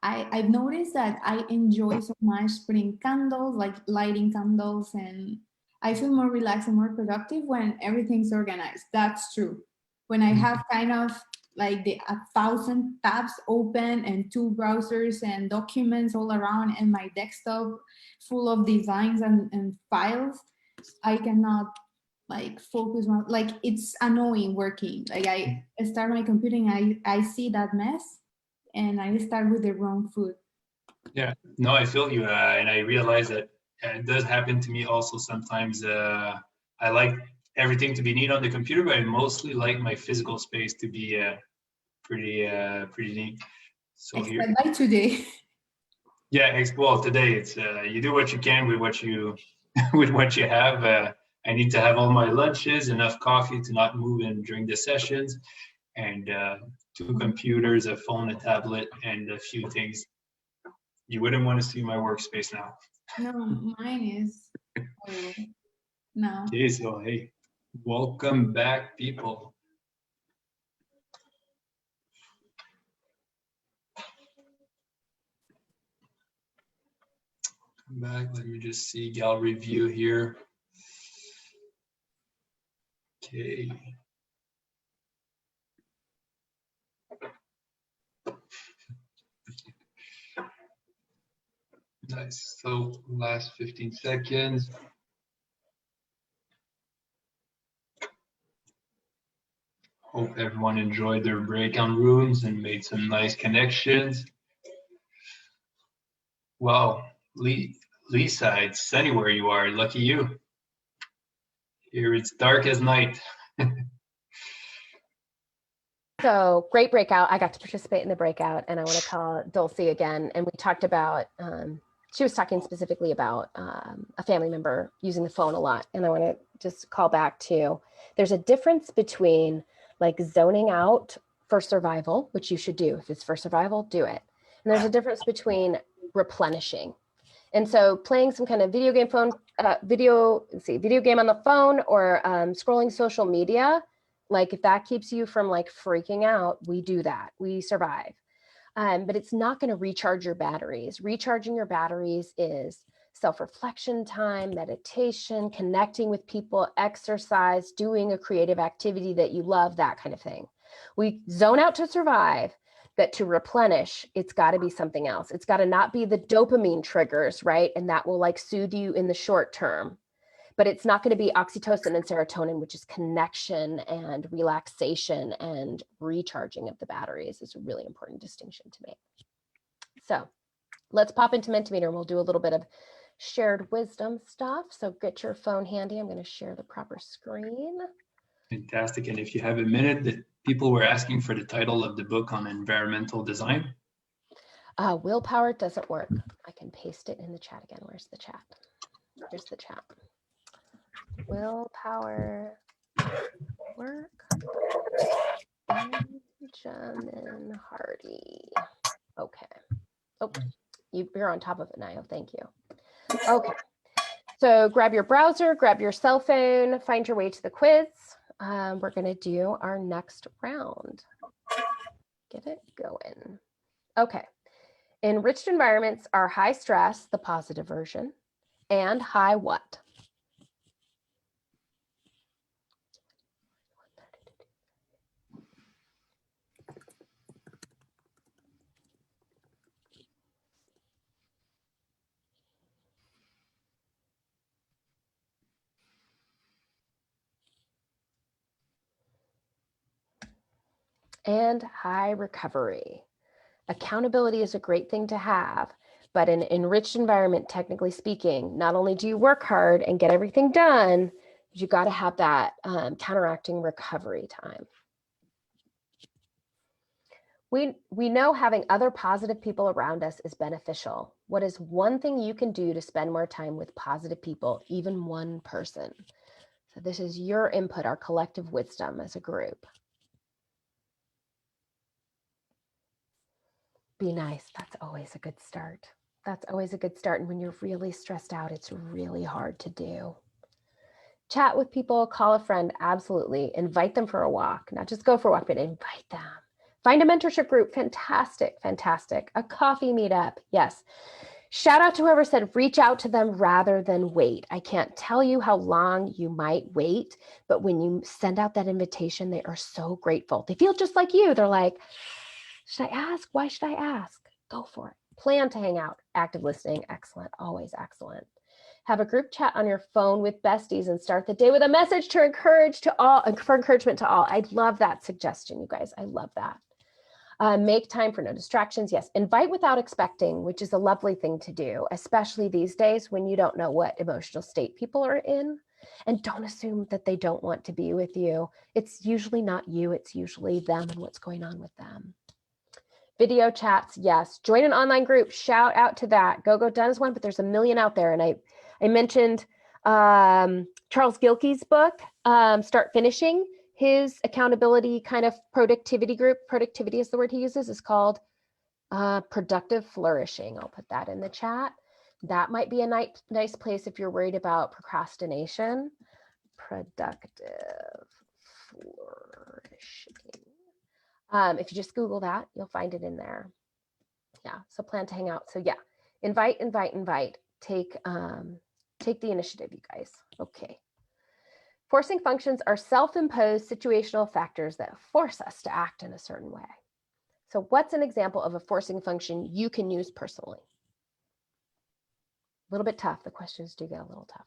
Speaker 4: I've noticed that I enjoy so much putting candles, like lighting candles, and I feel more relaxed and more productive when everything's organized. That's true. When I have kind of like 1,000 tabs open and 2 browsers and documents all around and my desktop full of designs and files, I cannot like focus on, like it's annoying working. Like I start my computing, I see that mess and I start with the wrong foot.
Speaker 1: Yeah, no, I feel you, and I realize that it does happen to me also sometimes. I like everything to be neat on the computer, but I mostly like my physical space to be pretty neat. So
Speaker 4: Except
Speaker 1: here,
Speaker 4: by today.
Speaker 1: yeah, well, today it's you do what you can with what you with what you have. I need to have all my lunches, enough coffee to not move in during the sessions, and 2 computers, a phone, a tablet, and a few things. You wouldn't want to see my workspace now.
Speaker 4: No, mine is horrible. No.
Speaker 1: Okay, so hey, welcome back, people. Come back. Let me just see gallery view here. Okay. Nice. So last 15 seconds. Hope everyone enjoyed their breakout rooms and made some nice connections. Wow, Lisa, it's sunny where you are. Lucky you. Here it's dark as night.
Speaker 3: So great breakout. I got to participate in the breakout, and I want to call Dulce again. And we talked about, she was talking specifically about a family member using the phone a lot. And I want to just call back to, there's a difference between like zoning out for survival, which you should do. If it's for survival, do it. And there's a difference between replenishing. And so playing some kind of video game video game on the phone, or scrolling social media, like if that keeps you from like freaking out, we do that, we survive. But it's not going to recharge your batteries. Recharging your batteries is self-reflection time, meditation, connecting with people, exercise, doing a creative activity that you love, that kind of thing. We zone out to survive, but to replenish, it's got to be something else. It's got to not be the dopamine triggers, right? And that will like soothe you in the short term. But it's not going to be oxytocin and serotonin, which is connection and relaxation and recharging of the batteries. Is a really important distinction to make. So let's pop into Mentimeter and we'll do a little bit of shared wisdom stuff. So get your phone handy. I'm going to share the proper screen.
Speaker 1: Fantastic. And if you have a minute, the people were asking for the title of the book on environmental design.
Speaker 3: Willpower doesn't work. I can paste it in the chat again. Where's the chat? Here's the chat. Willpower work. Benjamin Hardy. Okay. Oh, you're on top of it, Nio. Thank you. Okay. So grab your browser, grab your cell phone, find your way to the quiz. We're going to do our next round. Get it going. Okay. Enriched environments are high stress, the positive version, and high what? And high recovery. Accountability is a great thing to have, but in an enriched environment, technically speaking, not only do you work hard and get everything done, but you got to have that counteracting recovery time. We know having other positive people around us is beneficial. What is one thing you can do to spend more time with positive people, even one person? So this is your input, our collective wisdom as a group. Be nice. That's always a good start. That's always a good start. And when you're really stressed out, it's really hard to do. Chat with people, call a friend, absolutely. Invite them for a walk, not just go for a walk, but invite them. Find a mentorship group, fantastic, fantastic. A coffee meetup, yes. Shout out to whoever said reach out to them rather than wait. I can't tell you how long you might wait, but when you send out that invitation, they are so grateful. They feel just like you. They're like, should I ask? Why should I ask? Go for it. Plan to hang out. Active listening, excellent, always excellent. Have a group chat on your phone with besties and start the day with a message to encouragement to all. I love that suggestion, you guys. I love that. Make time for no distractions. Yes, invite without expecting, which is a lovely thing to do, especially these days when you don't know what emotional state people are in. And don't assume that they don't want to be with you. It's usually not you, it's usually them and what's going on with them. Video chats, yes. Join an online group. Shout out to that. GoGo Done is one, but there's a million out there. And I mentioned Charles Gilkey's book, Start Finishing. His accountability kind of productivity group, productivity is the word he uses, is called Productive Flourishing. I'll put that in the chat. That might be a nice place if you're worried about procrastination. Productive Flourishing. If you just Google that, you'll find it in there. Yeah, so plan to hang out. So yeah, invite. take the initiative, you guys. Okay. Forcing functions are self-imposed situational factors that force us to act in a certain way. So what's an example of a forcing function you can use personally? A little bit tough. The questions do get a little tougher.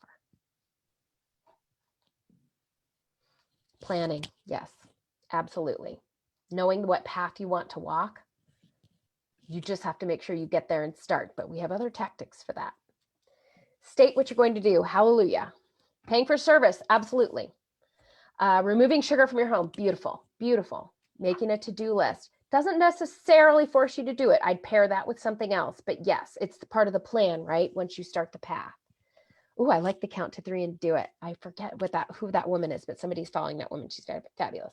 Speaker 3: Planning, yes, absolutely. Knowing what path you want to walk, you just have to make sure you get there and start, but we have other tactics for that. State what you're going to do, hallelujah. Paying for service, absolutely. Removing sugar from your home, beautiful, beautiful. Making a to-do list. Doesn't necessarily force you to do it. I'd pair that with something else, but yes, it's the part of the plan, right? Once you start the path. Ooh, I like the count to 3 and do it. I forget who that woman is, but somebody's following that woman. She's fabulous.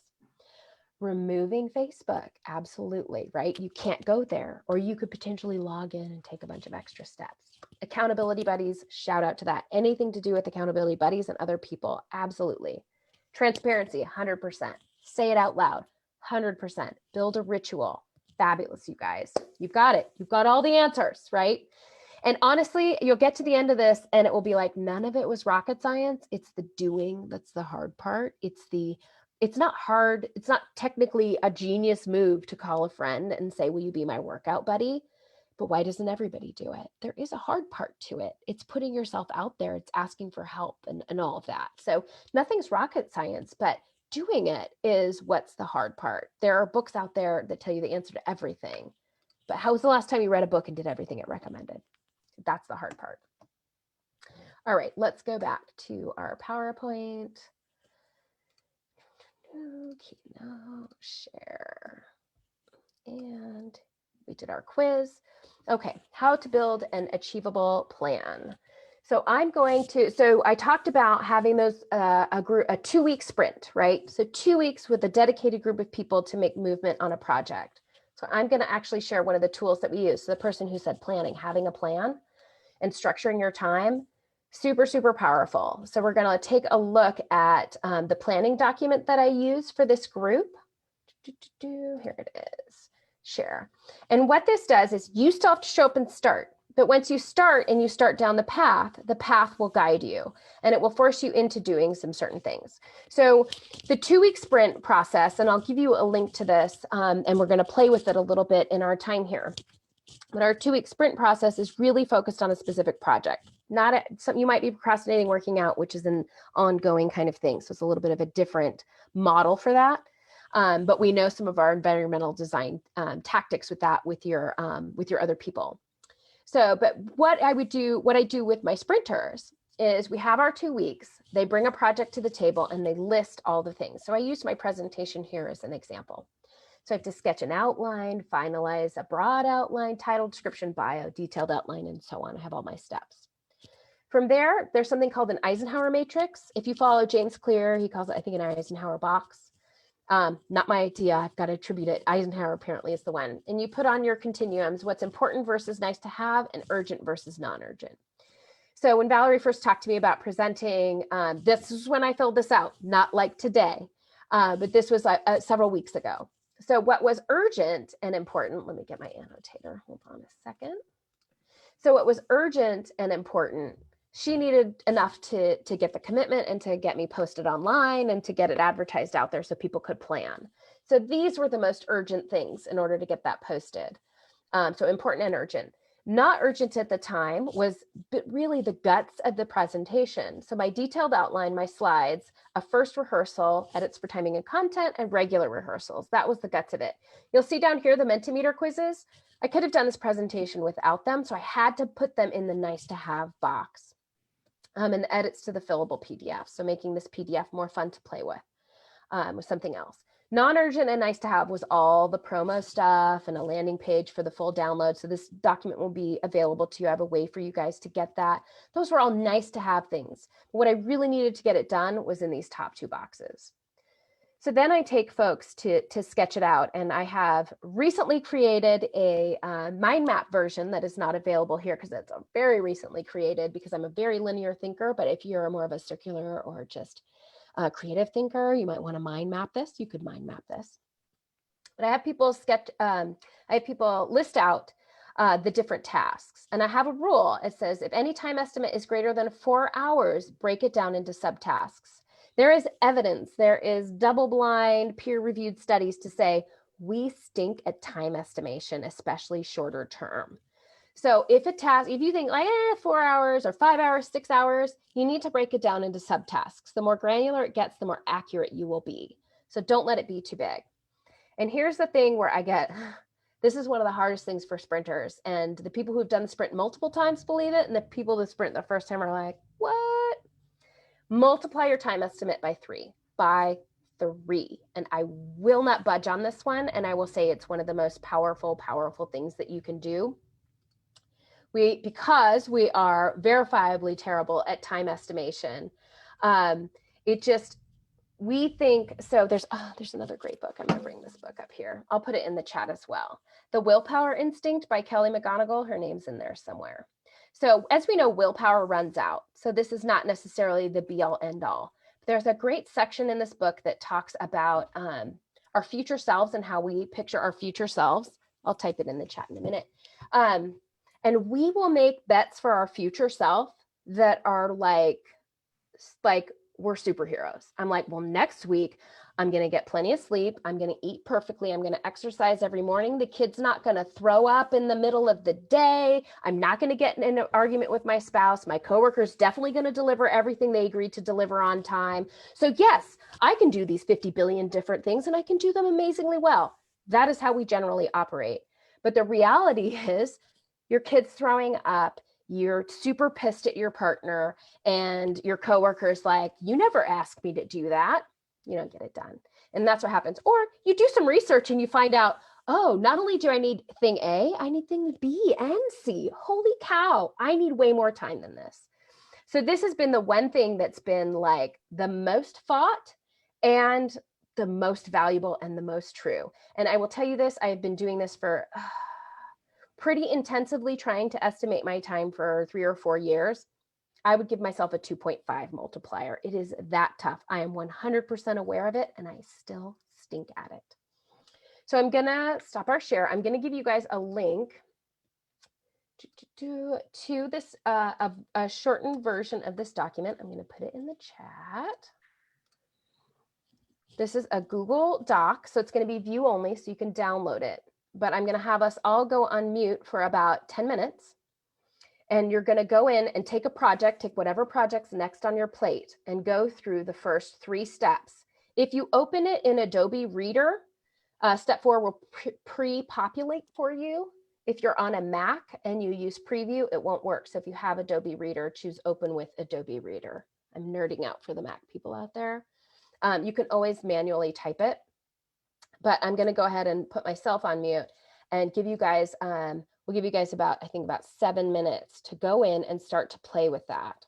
Speaker 3: Removing Facebook, absolutely, right? You can't go there, or you could potentially log in and take a bunch of extra steps. Accountability buddies, shout out to that. Anything to do with accountability buddies and other people, absolutely. Transparency, 100%. Say it out loud, 100%. Build a ritual. Fabulous, you guys. You've got it. You've got all the answers, right? And honestly, you'll get to the end of this and it will be like, none of it was rocket science. It's the doing that's the hard part. It's not hard. It's not technically a genius move to call a friend and say, will you be my workout buddy? But why doesn't everybody do it? There is a hard part to it. It's putting yourself out there. It's asking for help and all of that. So nothing's rocket science, but doing it is what's the hard part. There are books out there that tell you the answer to everything. But how was the last time you read a book and did everything it recommended? That's the hard part. All right, let's go back to our PowerPoint. Keynote, share. And we did our quiz. Okay, how to build an achievable plan. So I talked about having those a 2-week sprint, right? So 2 weeks with a dedicated group of people to make movement on a project. So I'm going to actually share one of the tools that we use. So the person who said planning, having a plan and structuring your time, super, super powerful. So we're going to take a look at the planning document that I use for this group. Here it is, share. And what this does is you still have to show up and start. But once you start and you start down the path will guide you and it will force you into doing some certain things. So the 2-week sprint process, and I'll give you a link to this and we're going to play with it a little bit in our time here. But our 2-week sprint process is really focused on a specific project. Not something you might be procrastinating working out, which is an ongoing kind of thing. So it's a little bit of a different model for that. But we know some of our environmental design tactics with that with your other people. So, but what I do with my sprinters is we have our 2 weeks, they bring a project to the table and they list all the things. So I use my presentation here as an example. So I have to sketch an outline, finalize a broad outline, title, description, bio, detailed outline, and so on. I have all my steps. From there, there's something called an Eisenhower matrix. If you follow James Clear, he calls it, I think, an Eisenhower box. Not my idea, I've got to attribute it. Eisenhower apparently is the one. And you put on your continuums, what's important versus nice to have and urgent versus non-urgent. So when Valerie first talked to me about presenting, this is when I filled this out, not like today, but this was several weeks ago. So what was urgent and important, let me get my annotator, hold on a second. So what was urgent and important, she needed enough to get the commitment and to get me posted online and to get it advertised out there so people could plan. So these were the most urgent things in order to get that posted. So important and urgent. Not urgent at the time was really the guts of the presentation. So my detailed outline, my slides, a first rehearsal, edits for timing and content, and regular rehearsals. That was the guts of it. You'll see down here the Mentimeter quizzes. I could have done this presentation without them, so I had to put them in the nice to have box. And the edits to the fillable PDF. So making this PDF more fun to play with something else. Non-urgent and nice to have was all the promo stuff and a landing page for the full download. So this document will be available to you. I have a way for you guys to get that. Those were all nice to have things. But what I really needed to get it done was in these top 2 boxes. So then I take folks to sketch it out. And I have recently created a mind map version that is not available here because it's very recently created because I'm a very linear thinker. But if you're more of a circular or just a creative thinker, you might want to mind map this. You could mind map this. But I have people list out the different tasks. And I have a rule. It says if any time estimate is greater than 4 hours, break it down into subtasks. There is evidence, there is double-blind, peer-reviewed studies to say we stink at time estimation, especially shorter term. So if you think like 4 hours or 5 hours, 6 hours, you need to break it down into subtasks. The more granular it gets, the more accurate you will be. So don't let it be too big. And here's the thing where this is one of the hardest things for sprinters. And the people who've done the sprint multiple times believe it. And the people that sprint the first time are like, what? Multiply your time estimate by 3. And I will not budge on this one. And I will say it's one of the most powerful things that you can do. Because we are verifiably terrible at time estimation. We think, so there's another great book. I'm going to bring this book up here. I'll put it in the chat as well. The Willpower Instinct by Kelly McGonigal. Her name's in there somewhere. So as we know, willpower runs out. So this is not necessarily the be all end all. There's a great section in this book that talks about our future selves and how we picture our future selves. I'll type it in the chat in a minute. And we will make bets for our future self that are like we're superheroes. I'm like, well, next week, I'm going to get plenty of sleep. I'm going to eat perfectly. I'm going to exercise every morning. The kid's not going to throw up in the middle of the day. I'm not going to get in an argument with my spouse. My coworker's definitely going to deliver everything they agreed to deliver on time. So yes, I can do these 50 billion different things and I can do them amazingly well. That is how we generally operate. But the reality is your kid's throwing up. You're super pissed at your partner and your coworker's like, you never asked me to do that. You don't get it done. And that's what happens. Or you do some research and you find out, oh, not only do I need thing A, I need thing B and C. Holy cow, I need way more time than this. So this has been the one thing that's been like the most fought and the most valuable and the most true. And I will tell you this, I have been doing this for pretty intensively trying to estimate my time for 3 or 4 years. I would give myself a 2.5 multiplier. It is that tough. I am 100% aware of it and I still stink at it. So I'm gonna stop our share. I'm gonna give you guys a link to this, a shortened version of this document. I'm gonna put it in the chat. This is a Google Doc, so it's gonna be view only, so you can download it. But I'm going to have us all go on mute for about 10 minutes. And you're going to go in and take a project, take whatever project's next on your plate and go through the first 3 steps. If you open it in Adobe Reader, step 4 will pre-populate for you. If you're on a Mac and you use preview, it won't work. So if you have Adobe Reader, choose open with Adobe Reader. I'm nerding out for the Mac people out there. You can always manually type it. But I'm going to go ahead and put myself on mute and give you guys, we'll give you guys about 7 minutes to go in and start to play with that.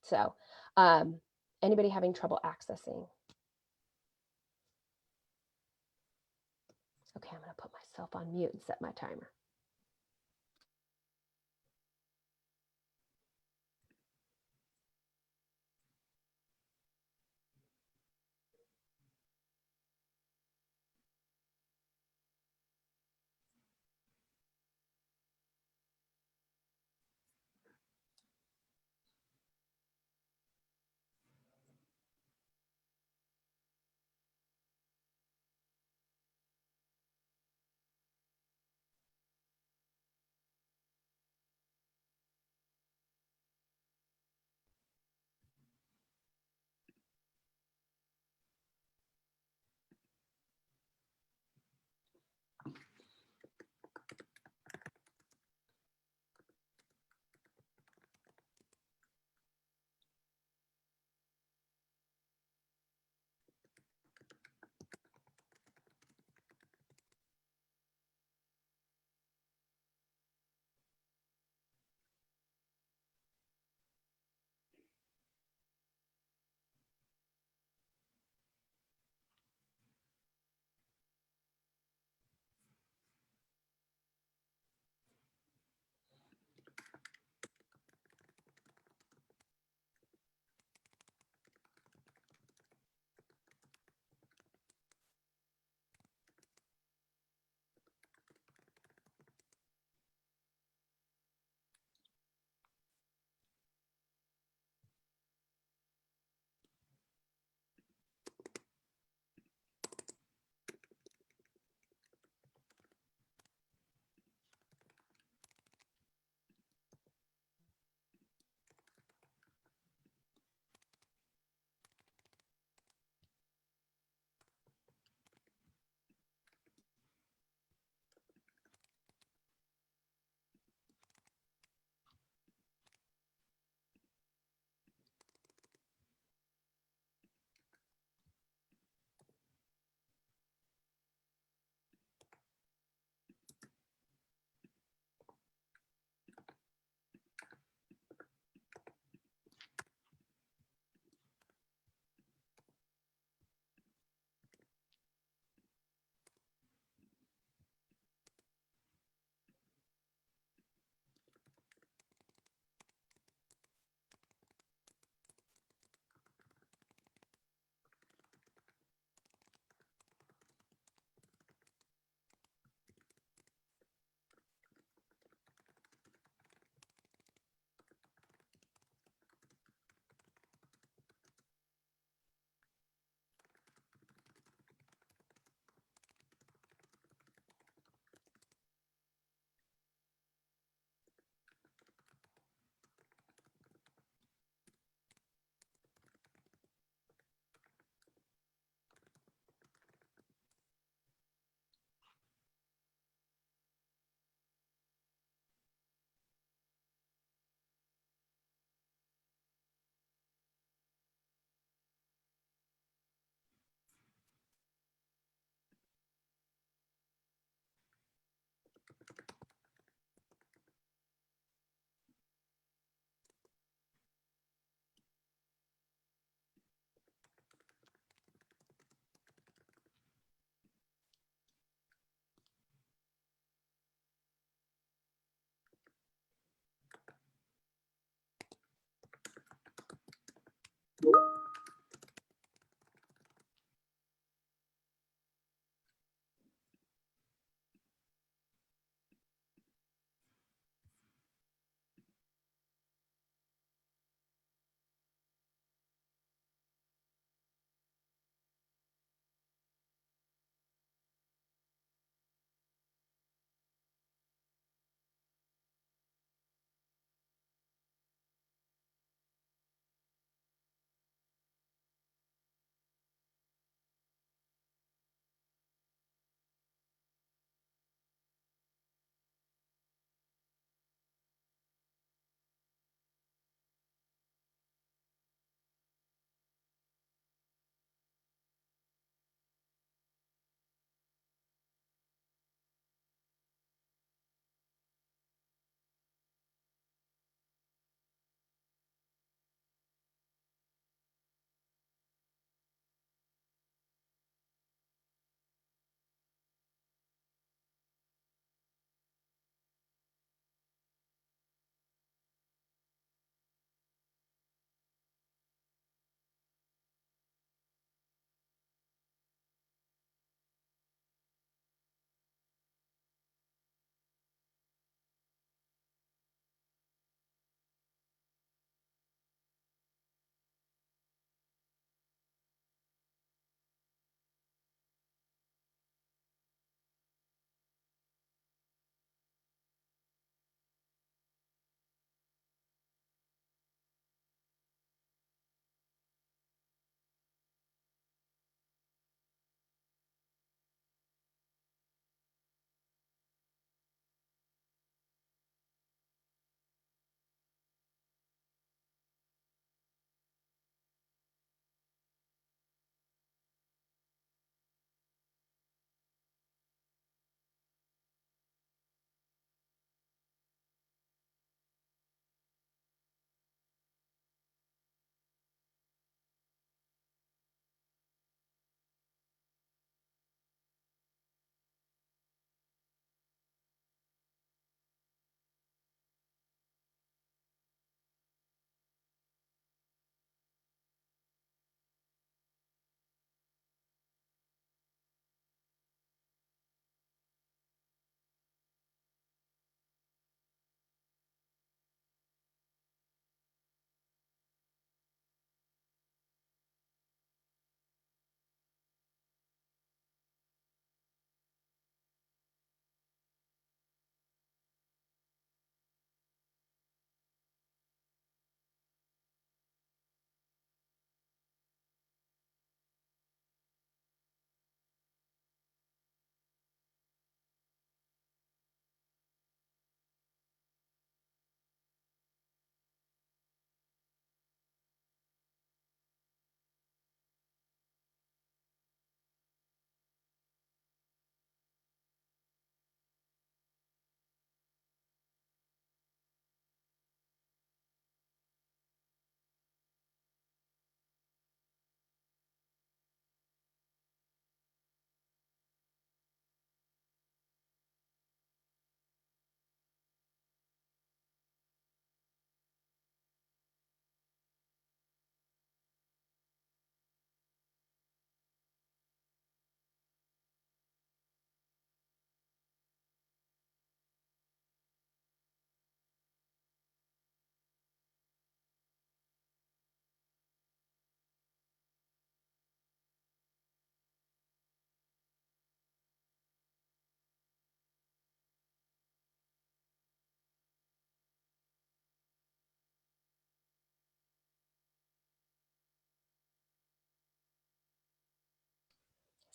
Speaker 3: So anybody having trouble accessing? Okay, I'm going to put myself on mute and set my timer.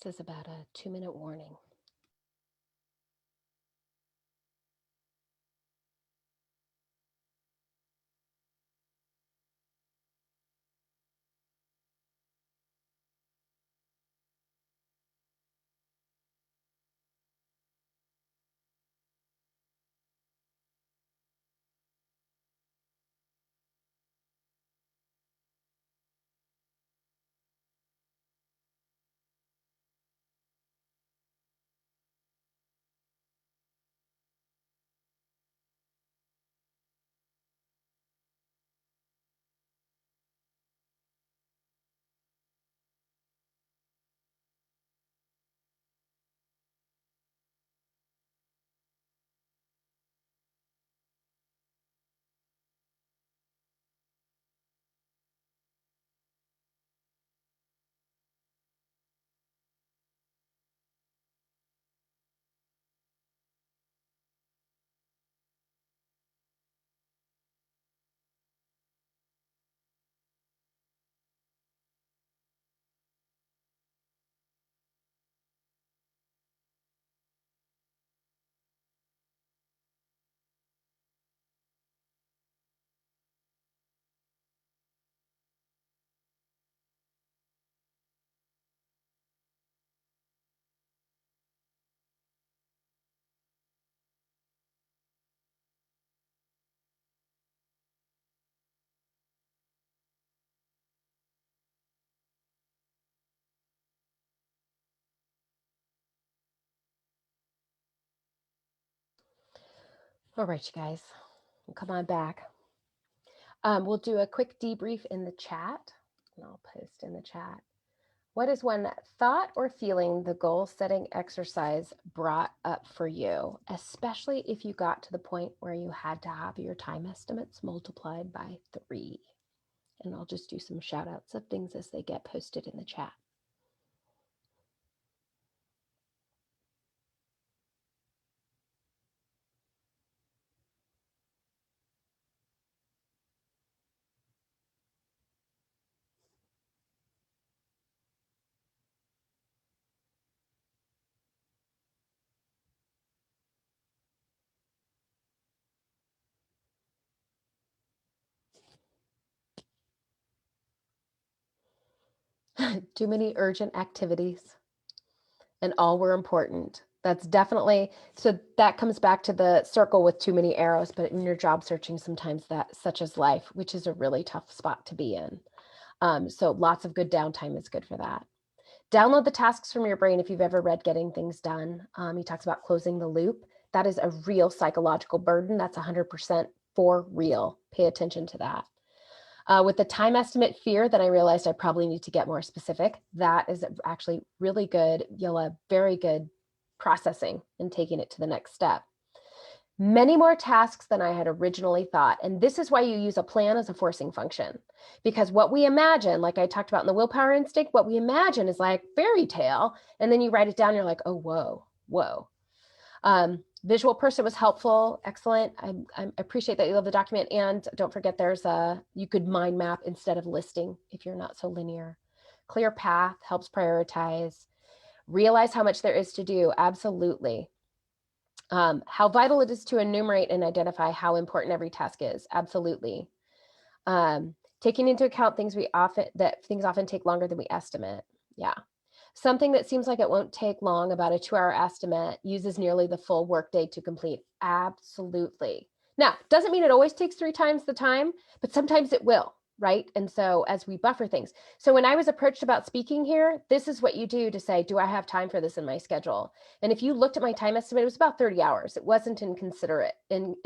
Speaker 3: This is about a 2-minute warning. All right, you guys, come on back. We'll do a quick debrief in the chat, and I'll post in the chat. What is one thought or feeling the goal setting exercise brought up for you, especially if you got to the point where you had to have your time estimates multiplied by 3? And I'll just do some shout outs of things as they get posted in the chat. Too many urgent activities, and all were important. That's definitely, so that comes back to the circle with too many arrows, but in your job searching, sometimes that, such as life, which is a really tough spot to be in. So lots of good downtime is good for that. Download the tasks from your brain if you've ever read Getting Things Done. He talks about closing the loop. That is a real psychological burden. That's 100% for real. Pay attention to that. With the time estimate fear, then I realized I probably need to get more specific. That is actually really good, Yola, very good processing and taking it to the next step. Many more tasks than I had originally thought. And this is why you use a plan as a forcing function. Because what we imagine, like I talked about in the willpower instinct, what we imagine is like fairy tale. And then you write it down, you're like, oh, whoa, whoa. Visual person was helpful. Excellent. I appreciate that you love the document. And don't forget there's you could mind map instead of listing if you're not so linear. Clear path helps prioritize. Realize how much there is to do. Absolutely. How vital it is to enumerate and identify how important every task is. Absolutely. Taking into account things often take longer than we estimate. Yeah. Something that seems like it won't take long, about a 2-hour estimate, uses nearly the full workday to complete. Absolutely. Now, doesn't mean it always takes 3 times the time, but sometimes it will, right? And so as we buffer things. So when I was approached about speaking here, this is what you do to say, do I have time for this in my schedule? And if you looked at my time estimate, it was about 30 hours. It wasn't inconsiderate, it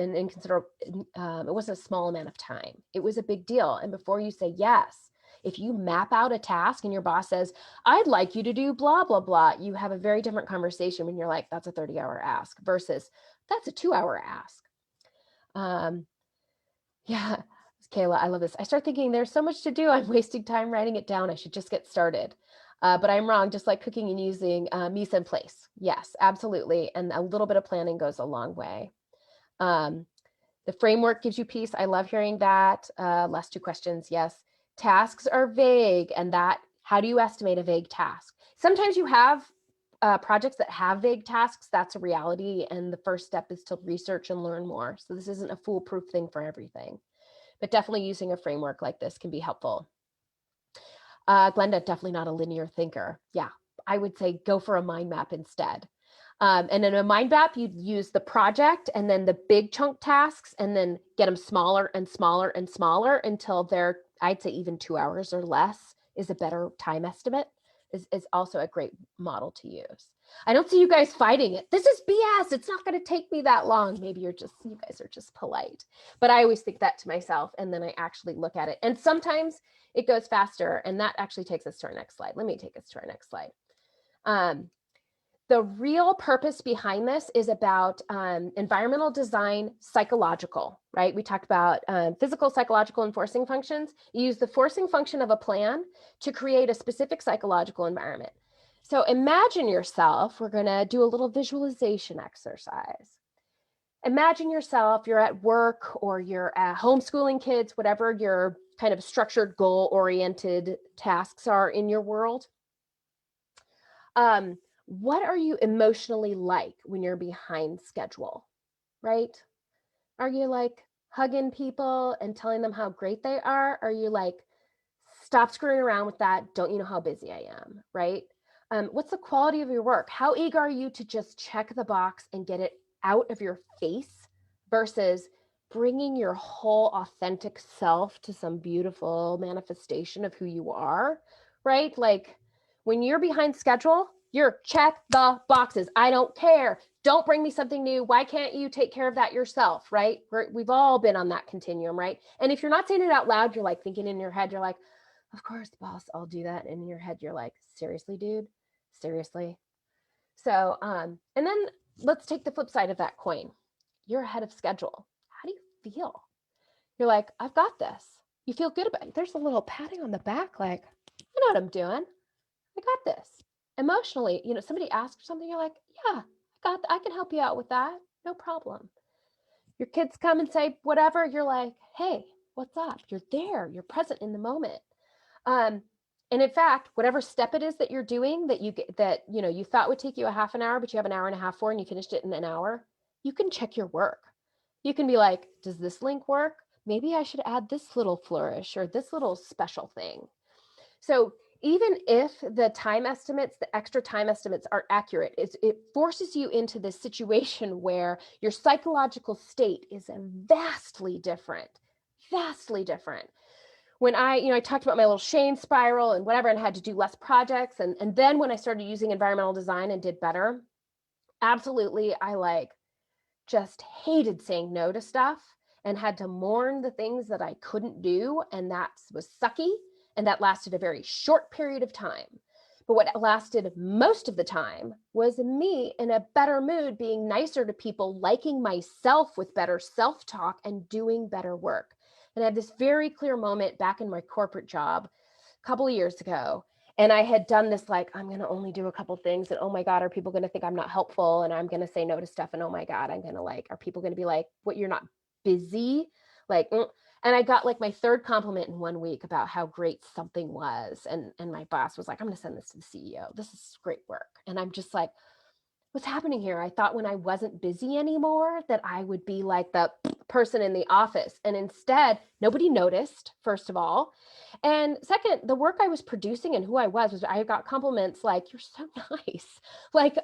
Speaker 3: wasn't a small amount of time. It was a big deal. And before you say yes, if you map out a task and your boss says, I'd like you to do blah, blah, blah, you have a very different conversation when you're like, that's a 30-hour ask versus that's a 2-hour ask. Yeah, Kayla, I love this. I start thinking there's so much to do. I'm wasting time writing it down. I should just get started. But I'm wrong, just like cooking and using mise en place. Yes, absolutely. And a little bit of planning goes a long way. The framework gives you peace. I love hearing that. Last 2 questions. Yes. Tasks are vague, and that How do you estimate a vague task? Sometimes you have projects that have vague tasks. That's a reality. And the first step is to research and learn more. So this isn't a foolproof thing for everything, but definitely using a framework like this can be helpful. Glenda, definitely not a linear thinker. Yeah, I would say go for a mind map instead. And in a mind map, you'd use the project and then the big chunk tasks and then get them smaller and smaller and smaller until they're, I'd say even 2 hours or less is a better time estimate, is also a great model to use. I don't see you guys fighting it. This is BS. It's not going to take me that long. Maybe you guys are just polite. But I always think that to myself, and then I actually look at it. And sometimes it goes faster, and that actually takes us to our next slide. Let me take us to our next slide. The real purpose behind this is about environmental design, psychological, right? We talked about physical, psychological, and forcing functions. You use the forcing function of a plan to create a specific psychological environment. So imagine yourself, we're gonna do a little visualization exercise. Imagine yourself, you're at work or you're homeschooling kids, whatever your kind of structured goal-oriented tasks are in your world. What are you emotionally like when you're behind schedule, right? Are you like hugging people and telling them how great they are? Are you like, stop screwing around with that, don't you know how busy I am, right? What's the quality of your work? How eager are you to just check the box and get it out of your face versus bringing your whole authentic self to some beautiful manifestation of who you are, right? Like when you're behind schedule, you're check the boxes. I don't care. Don't bring me something new. Why can't you take care of that yourself, right? We've all been on that continuum, right? And if you're not saying it out loud, you're like thinking in your head, you're like, of course, boss, I'll do that. And in your head, you're like, seriously, dude? Seriously? So, and then let's take the flip side of that coin. You're ahead of schedule. How do you feel? You're like, I've got this. You feel good about it. There's a little patting on the back, like, I know what I'm doing. I got this. Emotionally, you know, somebody asks something, you're like, yeah, I can help you out with that. No problem. Your kids come and say whatever, you're like, hey, what's up? You're there. You're present in the moment. And in fact, whatever step it is that you're doing that you thought would take you a half an hour, but you have an hour and a half for, and you finished it in an hour, you can check your work. You can be like, does this link work? Maybe I should add this little flourish or this little special thing. So even if the time estimates, the extra time estimates are accurate, it forces you into this situation where your psychological state is vastly different, vastly different. When I talked about my little shame spiral and whatever, and had to do less projects. And then when I started using environmental design and did better, absolutely, I just hated saying no to stuff and had to mourn the things that I couldn't do. And that was sucky. And that lasted a very short period of time. But what lasted most of the time was me in a better mood, being nicer to people, liking myself with better self-talk and doing better work. And I had this very clear moment back in my corporate job a couple of years ago. And I had done this, like, I'm going to only do a couple things. And oh my God, are people going to think I'm not helpful? And I'm going to say no to stuff. And oh my God, are people going to be like, what, you're not busy? Like, And I got like my third compliment in 1 week about how great something was. And my boss was like, I'm going to send this to the CEO. This is great work. And I'm just like, what's happening here? I thought when I wasn't busy anymore that I would be like the person in the office. And instead, nobody noticed, first of all. And second, the work I was producing and who I was I got compliments like, you're so nice. Like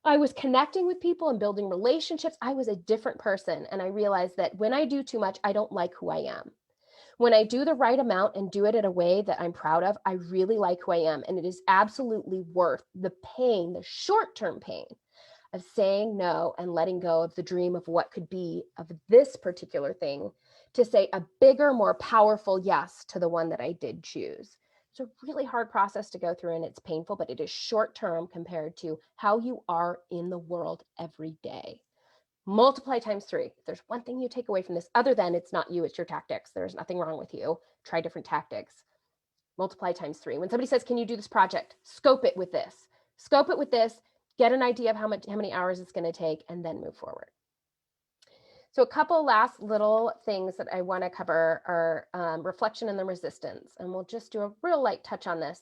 Speaker 3: I was connecting with people and building relationships. I was a different person. And I realized that when I do too much, I don't like who I am. When I do the right amount and do it in a way that I'm proud of, I really like who I am. And it is absolutely worth the pain, the short-term pain of saying no and letting go of the dream of what could be of this particular thing to say a bigger, more powerful yes to the one that I did choose. It's a really hard process to go through and it's painful, but it is short-term compared to how you are in the world every day. Multiply times 3. If there's one thing you take away from this, other than it's not you, it's your tactics. There's nothing wrong with you. Try different tactics. Multiply times 3. When somebody says, can you do this project? Scope it with this. Scope it with this. Get an idea of how many hours it's going to take, and then move forward. So a couple last little things that I want to cover are reflection and the resistance. And we'll just do a real light touch on this.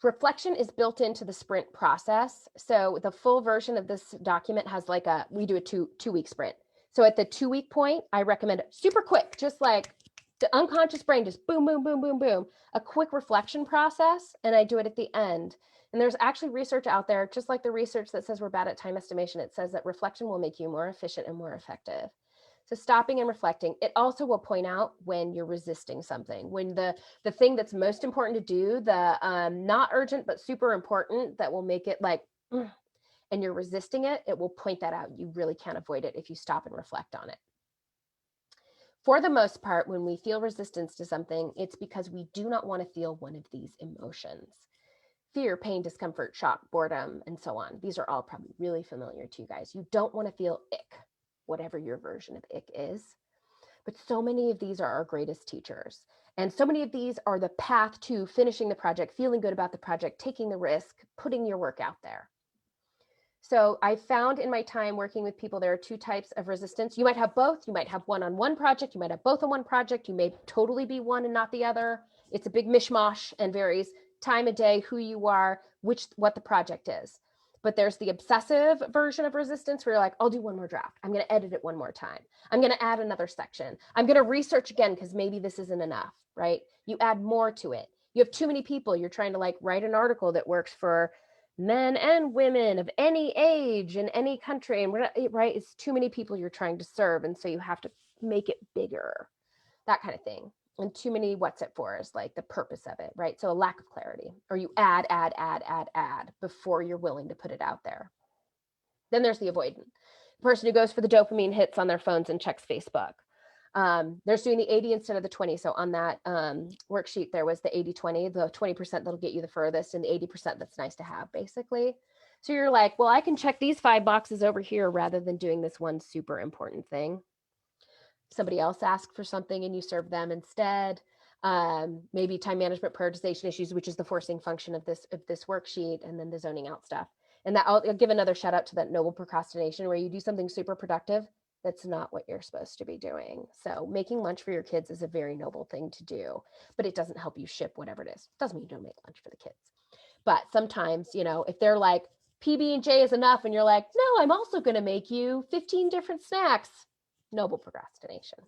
Speaker 3: Reflection is built into the sprint process. So the full version of this document has like we do a two-week sprint. So at the 2-week point, I recommend super quick, just like the unconscious brain, just boom, boom, boom, boom, boom, a quick reflection process. And I do it at the end. And there's actually research out there, just like the research that says we're bad at time estimation. It says that reflection will make you more efficient and more effective. So stopping and reflecting. It also will point out when you're resisting something, when the thing that's most important to do, the not urgent, but super important that will make it like, and you're resisting it, it will point that out. You really can't avoid it if you stop and reflect on it. For the most part, when we feel resistance to something, it's because we do not want to feel one of these emotions. Fear, pain, discomfort, shock, boredom, and so on. These are all probably really familiar to you guys. You don't want to feel ick, whatever your version of ick is. But so many of these are our greatest teachers. And so many of these are the path to finishing the project, feeling good about the project, taking the risk, putting your work out there. So I found in my time working with people, there are 2 types of resistance. You might have both. You might have one on one project. You might have both on one project. You may totally be one and not the other. It's a big mishmash and varies time of day, who you are, what the project is. But there's the obsessive version of resistance where you're like, I'll do one more draft. I'm going to edit it one more time. I'm going to add another section. I'm going to research again because maybe this isn't enough, right? You add more to it. You have too many people. You're trying to like write an article that works for men and women of any age in any country. And right, it's too many people you're trying to serve. And so you have to make it bigger, that kind of thing. And too many what's it for is like the purpose of it, right? So a lack of clarity, or you add before you're willing to put it out there. Then there's the avoidant, the person who goes for the dopamine hits on their phones and checks Facebook. There's doing the 80 instead of the 20. So on that worksheet, there was the 80-20, the 20% that'll get you the furthest and the 80% that's nice to have, basically. So you're like, well, I can check these 5 boxes over here rather than doing this one super important thing. Somebody else asked for something and you serve them instead. Maybe time management prioritization issues, which is the forcing function of this worksheet, and then the zoning out stuff. And that I'll give another shout out to that noble procrastination where you do something super productive. That's not what you're supposed to be doing. So making lunch for your kids is a very noble thing to do, but it doesn't help you ship whatever it is. Doesn't mean you don't make lunch for the kids. But sometimes, if they're like, PB&J is enough, and you're like, no, I'm also going to make you 15 different snacks. Noble procrastination.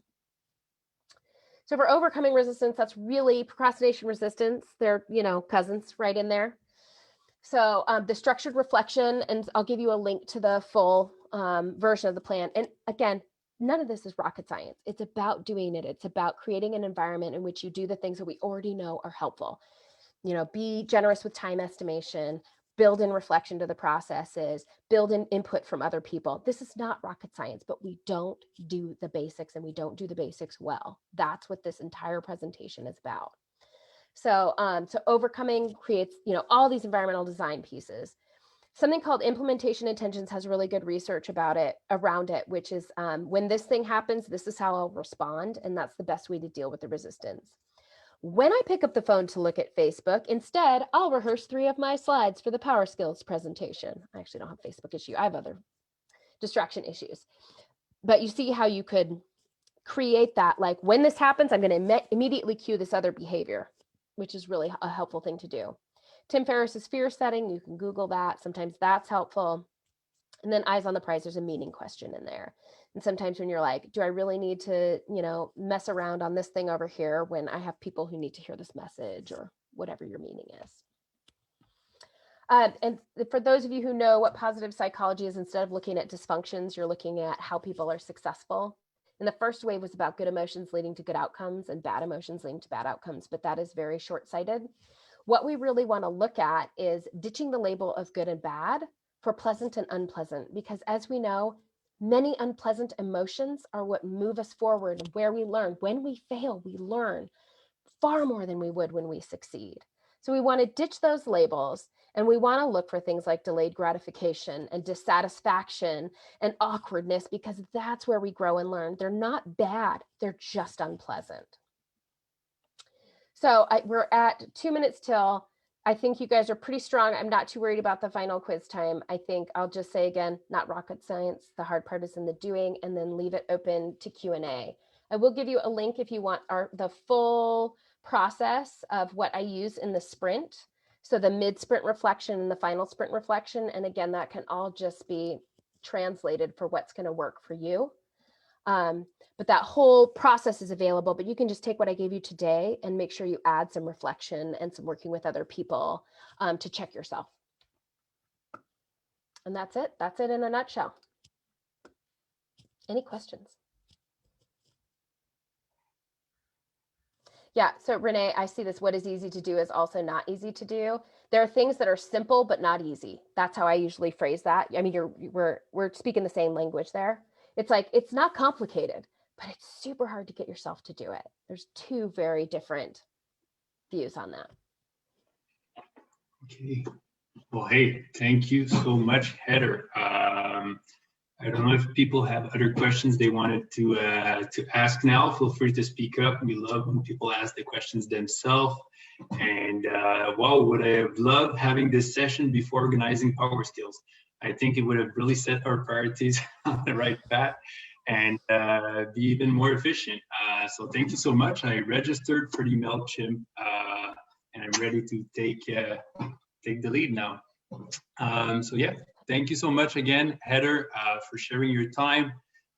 Speaker 3: So for overcoming resistance, that's really procrastination resistance. They're, cousins right in there. So the structured reflection, and I'll give you a link to the full version of the plan. And again, none of this is rocket science. It's about doing it. It's about creating an environment in which you do the things that we already know are helpful. Be generous with time estimation, build in reflection to the processes, build in input from other people. This is not rocket science, but we don't do the basics, and we don't do the basics well. That's what this entire presentation is about. So, overcoming creates, all these environmental design pieces. Something called implementation intentions has really good research around it, which is when this thing happens, this is how I'll respond. And that's the best way to deal with the resistance. When I pick up the phone to look at Facebook, instead, I'll rehearse 3 of my slides for the PowerSkills presentation. I actually don't have a Facebook issue. I have other distraction issues. But you see how you could create that, like when this happens, I'm going to immediately cue this other behavior, which is really a helpful thing to do. Tim Ferriss's fear setting, you can Google that. Sometimes that's helpful. And then eyes on the prize, there's a meaning question in there. And sometimes when you're like, do I really need to, mess around on this thing over here when I have people who need to hear this message, or whatever your meaning is. And for those of you who know what positive psychology is, instead of looking at dysfunctions, you're looking at how people are successful. And the first wave was about good emotions leading to good outcomes and bad emotions leading to bad outcomes, but that is very short-sighted. What we really want to look at is ditching the label of good and bad for pleasant and unpleasant, because as we know, many unpleasant emotions are what move us forward and where we learn. When we fail, we learn far more than we would when we succeed. So we want to ditch those labels, and we want to look for things like delayed gratification and dissatisfaction and awkwardness, because that's where we grow and learn. They're not bad, they're just unpleasant. So we're at 2 minutes till. I think you guys are pretty strong. I'm not too worried about the final quiz time. I think I'll just say again, not rocket science. The hard part is in the doing, and then leave it open to Q&A. I will give you a link if you want the full process of what I use in the sprint. So the mid-sprint reflection and the final sprint reflection. And again, that can all just be translated for what's going to work for you. But that whole process is available, but you can just take what I gave you today and make sure you add some reflection and some working with other people to check yourself. And that's it. That's it in a nutshell. Any questions? Yeah, so Renee, I see this. What is easy to do is also not easy to do. There are things that are simple but not easy. That's how I usually phrase that. I mean, we're speaking the same language there. It's like, it's not complicated, but it's super hard to get yourself to do it. There's two very different views on that.
Speaker 1: Okay. Well, hey, thank you so much, Heather. I don't know if people have other questions they wanted to ask now. Feel free to speak up. We love when people ask the questions themselves. And wow, would I have loved having this session before organizing PowerSkills? I think it would have really set our priorities on the right path and be even more efficient. So thank you so much. I registered for the MailChimp and I'm ready to take the lead now. So yeah, thank you so much again, Heather, for sharing your time.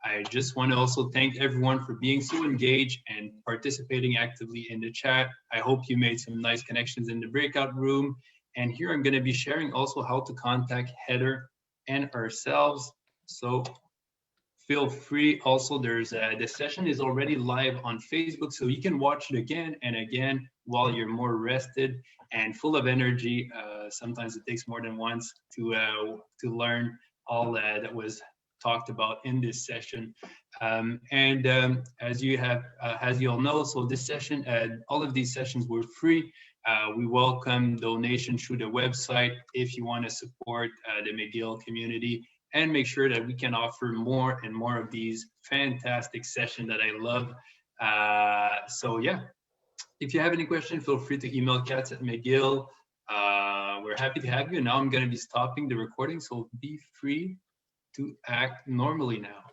Speaker 1: I just want to also thank everyone for being so engaged and participating actively in the chat. I hope you made some nice connections in the breakout room. And here I'm going to be sharing also how to contact Heather and ourselves. So feel free. Also, there's the session is already live on Facebook, so you can watch it again and again while you're more rested and full of energy. Sometimes it takes more than once to learn all that was talked about in this session. As you all know, so this session, all of these sessions were free. We welcome donations through the website if you want to support the McGill community and make sure that we can offer more and more of these fantastic sessions that I love. So yeah, if you have any questions, feel free to email cats@McGill. We're happy to have you. Now I'm going to be stopping the recording, so be free to act normally now.